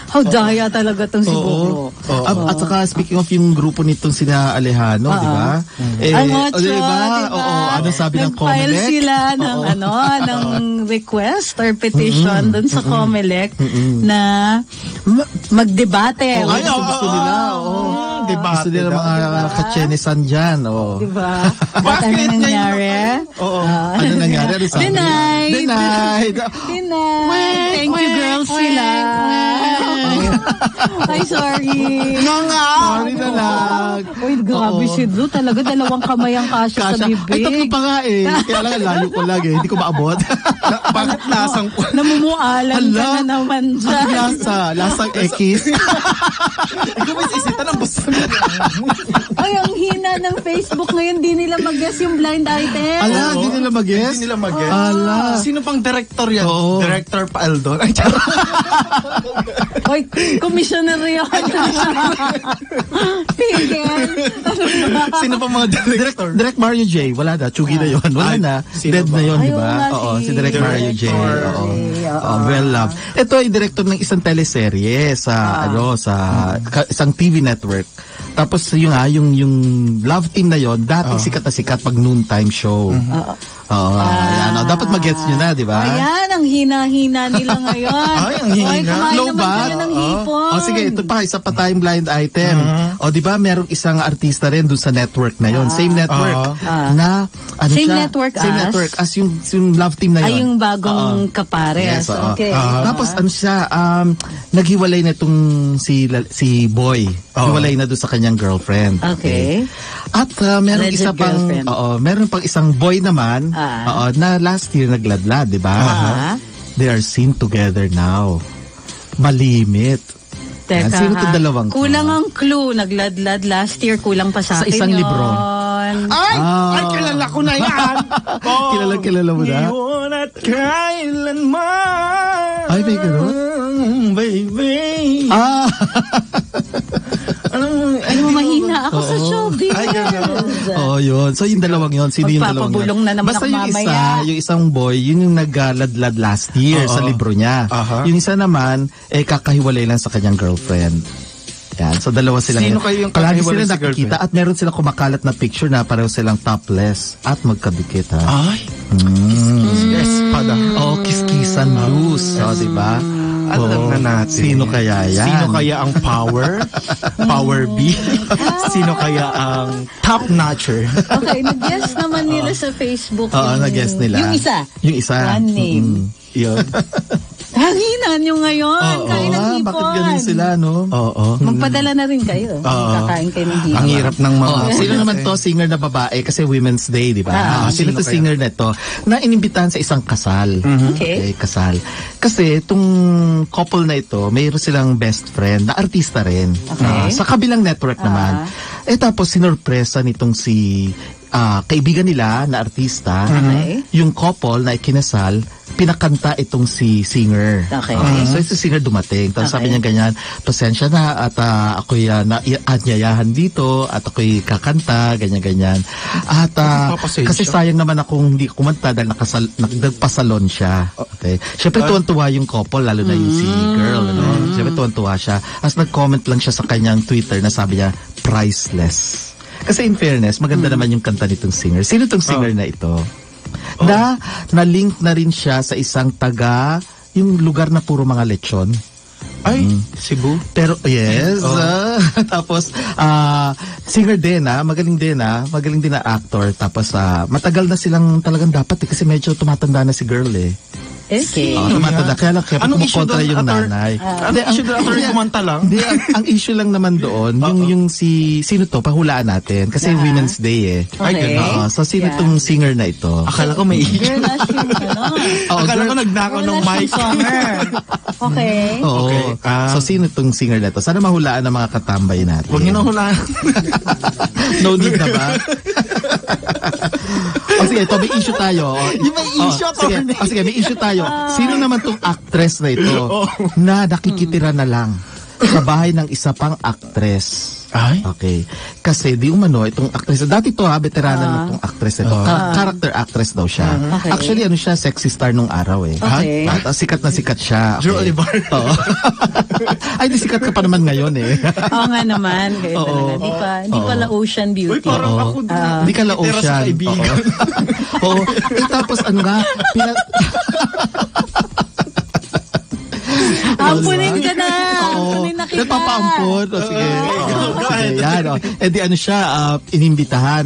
S3: How daya talaga tong si Buklo.
S4: At saka speaking of yung grupo nitong sina Alejandro, di ba?
S3: Ang Ocho,
S4: di ba?
S3: diba?
S4: Oo, ano sabi ng
S3: Nag-file
S4: Comelec?
S3: sila ng ng request or petition dun sa Comelec na magdebate.
S4: Ay, gusto nila.
S2: Debate
S4: Gusto nila mga katsenisan dyan.
S3: Diba? At
S2: Bakit
S3: ano
S2: niya
S3: nangyari?
S4: Ano nangyari? Ano sabi?
S3: Denied.
S4: Denied.
S3: Thank you, girls sila. Ay, sorry.
S4: Sorry na lang.
S3: Uy, grabe si Drew. Talaga, dalawang kamay ang kasya sa
S4: Ay,
S3: bibig.
S4: tatlo pa nga eh. Kaya lang, layo ko lang eh. Hindi ko maabot.
S2: Bakit lasang
S3: Namumualan ka
S4: Hala.
S3: na naman
S4: Ang
S3: dyan.
S4: lasang X.
S2: Ikaw may sisita ng basta.
S3: Ay, ang hina ng Facebook ngayon, di nila mag-guess yung blind item.
S4: Ala, hindi nila mag-guess?
S2: Hindi nila mag-guess.
S4: Ala.
S2: Sino pang director yan?
S4: Oo.
S2: Director Paaldon? Ay, charot.
S3: Ay, commissioner yan. Tigil.
S2: Sino pang mga director?
S4: Direct Mario J. Wala na. Chugi na yun. Wala
S2: Ay,
S4: na.
S2: sino
S4: Dead
S2: ba?
S4: na yun,
S3: Ay,
S4: di ba?
S3: wala
S4: Oo,
S3: si
S4: si Direct Mario J. Oo. Well loved. Ito ay director ng isang teleserye sa isang TV network. Tapos yung love team na yon, dati sikat na sikat pag noontime show. Oo, ayan. Dapat mag-gets nyo na, di ba?
S3: Ayan, ang hina-hina nila ngayon.
S2: Ay, ang hina.
S3: Ay, kumain
S4: Slow
S3: naman
S4: ba?
S3: kayo ng hipon.
S4: Sige, ito pa, isa pa tayong blind item. O, di ba, merong isang artista rin dun sa network na yon. Same network. Na, ano
S3: Same
S4: siya?
S3: network
S4: Same
S3: as?
S4: network as yung love team na yon.
S3: Ay, yung bagong kapares.
S4: Yes, oo.
S3: Okay.
S4: Tapos, ano siya, naghiwalay na itong si Boy. Hiwalay na doon sa kanyang girlfriend.
S3: Okay.
S4: At meron
S3: Alleged
S4: isa pang,
S3: girlfriend.
S4: meron pang isang boy naman, na last year nagladlad, di ba? They are seen together now. Malimit.
S3: Teka,
S4: Sino itong dalawang to?
S3: kulang ang clue. Nagladlad last year. Kulang pa sa
S4: Sa
S3: akin
S4: isang
S3: yun.
S4: libro.
S2: Ay, kilala ko na yan.
S4: Kilala mo na?
S2: Ngayon at kailanman.
S4: Ay, may ganun?
S2: Baby.
S3: Ay, mahina ako sa showbiz.
S2: Ay, ganun.
S4: Oo, yun. So, yung dalawang yun. Sino yung dalawang
S3: Magpapabulong
S4: yun?
S3: na naman
S4: Basta
S3: ako
S4: yung
S3: mamaya.
S4: yung isang boy, yun yung nagladlad last year sa libro niya. Yung isa naman, kakahiwalay lang sa kanyang girlfriend. Yan. So, dalawa silang
S2: Sino kayo yung
S4: palagi
S2: kakahiwalay
S4: sila
S2: sa
S4: nakikita at meron silang kumakalat na picture na pareho silang topless at magkadikit, ha?
S2: Ay. Yes, pada.
S4: Oh, kiss-kissan loose. Oh, diba?
S2: Alam na natin.
S4: Sino kaya yan?
S2: Sino kaya ang power? Power B? Sino kaya ang top notcher?
S3: Okay, nag-guess naman nila sa Facebook.
S4: Oo, nag-guess nila.
S3: Yung isa.
S4: Yung isa.
S3: One name.
S4: Yun.
S3: Hanginan nyo ngayon. Kain ng hipon.
S4: Bakit ganun sila, no? Oo.
S3: Magpadala na rin kayo. Kakain kayo ng hipon.
S2: Ang hirap ng mga...
S4: Sino naman to? Singer na babae kasi Women's Day, di ba? Sino to singer na to? Na inimbitahan sa isang kasal.
S3: Okay.
S4: Kasal. Kasi itong couple na ito, mayroon silang best friend na artista rin.
S3: Okay.
S4: Sa kabilang network naman. Tapos sinorpresa nitong si kaibigan nila na artista, yung couple na ikinasal, pinakanta itong si singer.
S3: Okay.
S4: So, si singer dumating. Tapos sabi niya ganyan, pasensya na at ako'y aanyayahan dito at ako'y kakanta, ganyan-ganyan. At kasi sayang naman akong hindi kumanta dahil nagpasalon siya. Okay. Siyempre tuwan-tuwa yung couple, lalo na yung si girl. Ano? Siyempre tuwan-tuwa siya. As nag-comment lang siya sa kanyang Twitter na sabi niya, priceless. Kasi in fairness, maganda naman yung kanta nitong singer. Sino itong singer na ito? Na-link na rin siya sa isang yung lugar na puro mga lechon.
S2: Ay, Cebu?
S4: Pero, yes. Tapos, singer din, magaling din na actor. Tapos, matagal na silang talagang dapat kasi medyo tumatanda na si girl eh.
S3: Okay.
S4: Tumatanda. Kaya lang, kaya kumukontra yung nanay.
S2: Ang issue doon, attorney kumanta lang?
S4: Hindi, ang issue lang naman doon, yung sino to, pahulaan natin. Kasi Women's Day eh.
S2: Ay, ganun.
S4: So, sino tong singer na ito?
S2: Akala ko may issue.
S3: Girl, last yung
S2: Akala ko nagnakaw ng mic.
S3: Okay.
S4: Oo.
S2: Okay.
S4: So, sino tong singer na ito? Sana mahulaan ng mga katambay natin.
S2: Huwag niyo na hulaan.
S4: No need na ba? Sige, ito, may issue tayo.
S2: Yung may issue,
S4: sige, may issue tayo. Sino naman tong actress na ito na nakikitira na lang sa bahay ng isa pang actress?
S2: Ay?
S4: Okay. Kasi di umano, itong actress, dati to veterana na itong actress ito. Character actress daw siya.
S3: Okay.
S4: Actually, siya, sexy star nung araw eh.
S3: Okay.
S4: At sikat na sikat siya.
S2: Drew Olivar.
S4: Oo. Ay, di sikat ka pa naman ngayon eh.
S3: Oo nga naman. Kaya talaga. Di pala ocean beauty.
S2: Uy, parang ako din.
S4: Di ka la
S2: Titira sa
S4: ocean.
S2: kaibigan.
S4: Oo. Tapos ano nga,
S3: Ampunin ka na! Tuloy na kita.
S4: Nagpapaampon. O, sige. Okay, yan. Eh di ano siya, inimbitahan.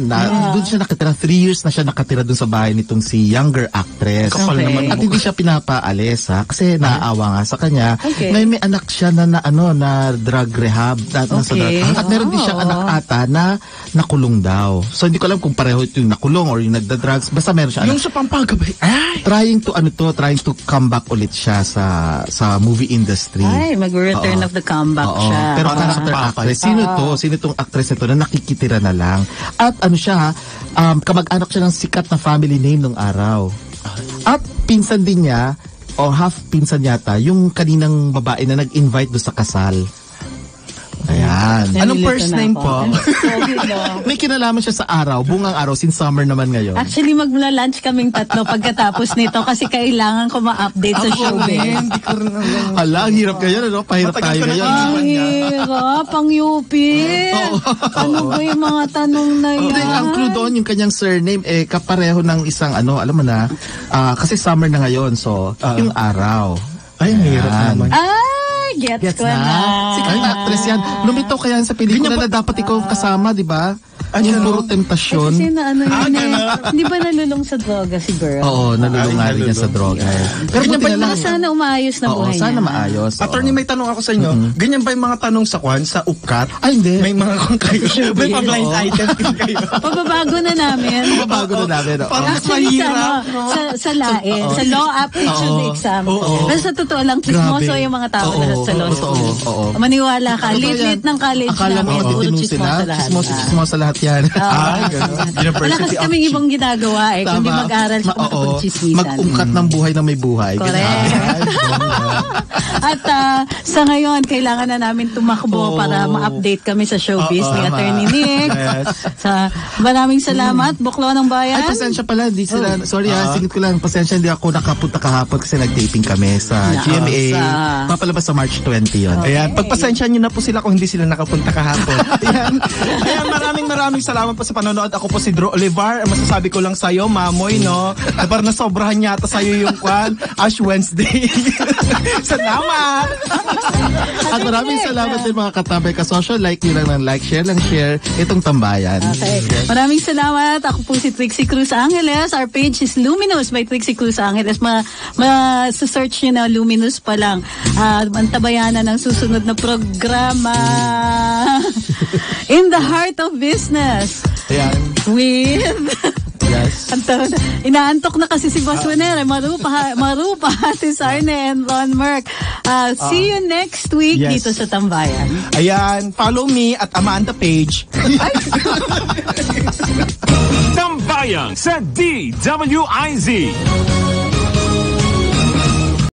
S4: Doon siya nakatira. 3 years na siya nakatira doon sa bahay nitong si younger actress.
S2: Kapal naman.
S4: At hindi siya pinapaalis kasi naaawa nga sa kanya.
S3: Okay.
S4: May anak siya na drug rehab. Nasa
S3: Okay.
S4: drug. At meron din siyang anak ata na nakulong daw. So hindi ko alam kung pareho ito yung nakulong or yung nagda-drugs. Basta meron siya
S2: Yung sa Pampanga ba? Ay!
S4: trying to come back ulit siya sa movie industry.
S3: Ay, mag-return of the comeback
S4: Oo.
S3: siya.
S4: Pero
S2: Parang
S4: character
S2: sa
S4: actress, sino to? Sino tong actress na to na nakikitira na lang? At ano siya, kamag-anak siya ng sikat na family name nung araw. At pinsan din niya, o half pinsan yata, yung kaninang babae na nag-invite do sa kasal. Ayan.
S2: Anong
S3: Nalilito
S2: first
S3: na
S2: name
S3: ako.
S2: po?
S3: Sorry, no.
S4: May kinalaman siya sa araw, bungang araw, since summer naman ngayon.
S3: Actually, magla-lunch kaming tatlo pagkatapos nito kasi kailangan ko ma-update sa showbiz.
S2: Hindi ko rin alam.
S4: Hala, ang hirap ngayon, ano? Pahirap
S2: Matagal
S4: tayo
S2: ko na
S4: ngayon.
S3: Ang hirap, ang yupi. Ano ba yung mga tanong na yan?
S4: Hindi, ang clue doon, yung kanyang surname, kapareho ng isang, alam mo na, kasi summer na ngayon, so, yung araw.
S2: Ay, ang hirap
S4: Ayan.
S2: naman.
S3: Gets ko na.
S4: Sikat na actress yan. Lumitaw kaya yan sa pelikula na dapat ikaw kasama, di ba? Yung puro temptasyon.
S3: Kasi na ano yun
S2: gano'n.
S3: hindi ba nalulong sa droga si girl?
S4: Oo, nalulungan rin niya sa droga. Pero
S2: Ganyan ba
S4: buti
S2: yung
S4: na
S3: Baka
S4: lang.
S3: sana umaayos na
S4: Oo,
S3: buhay
S4: sana
S3: niya.
S4: maayos. oo.
S2: Attorney, may tanong ako sa inyo. Ganyan ba yung mga tanong sa kwan, sa UPCAT?
S4: Ay, hindi.
S2: May mga kung kayo. May mga blind
S4: Oo.
S2: items din kayo.
S3: Pababago na namin.
S4: Bago na namin. oo.
S2: Parang
S3: Actually,
S2: mahirap,
S3: sa lae, sa law aptitude exam. Pero sa totoo lang, chismoso
S4: Grabe.
S3: yung mga tao
S4: Oo,
S3: lahat sa law
S4: totoo,
S3: school.
S4: oo.
S3: Maniwala ka.
S4: Ano ba
S3: Lit-lit
S4: yan?
S3: ng college
S4: Akala mo,
S3: namin. Puro
S4: matitino
S3: chismoso
S4: sila?
S3: lahat.
S4: Chismoso lahat yan.
S2: Ay, gano'n.
S3: Wala kasi kaming ibang ginagawa eh. Kundi
S4: Tama.
S3: mag-aral sa
S4: Oo.
S3: pagkakonsismisan.
S4: Mag-ungkat ng buhay na may buhay.
S3: Correct. At sa ngayon, kailangan na namin tumakbo
S4: Oo.
S3: para ma-update kami sa showbiz ni
S4: Tama.
S3: Attorney Nick.
S2: Yes.
S3: Maraming salamat, Buklo ng Bayan.
S4: Ay, pasensya pala. Di sila, sorry singit ko lang. Pasensya, hindi ako nakapunta kahapon kasi nag-taping kami sa GMA. Papalabas sa March 20 yun.
S2: Ayan, pagpasensya nyo na po sila kung hindi sila nakapunta kahapon. Ayan, maraming salamat po sa panonood. Ako po si Drew Olivar. Masasabi ko lang sa'yo, Mamoy, no? Na parang nasobrahan yata sa'yo yung kwan, Ash Wednesday. Salamat!
S4: At maraming salamat din mga katabay ka-social. Like nyo lang ng like, share lang share itong tambayan.
S3: Okay. Maraming salamat. Ako po si Trixie Cruz Angeles. Our page is Luminous by Trixie Cruz Angeles. Search nyo na Luminous pa lang. Mantabayanan ng susunod na programa. In the Heart of Business.
S4: Ayan.
S3: With...
S4: Yes.
S3: Inaantok na kasi si Boss Juanera. Marupa, si Sarne and Ron Merck. See you next week
S2: Yes.
S3: dito sa Tambayan.
S2: Ayan, follow me at Amanda Page.
S1: Tambayan sa DWIZ.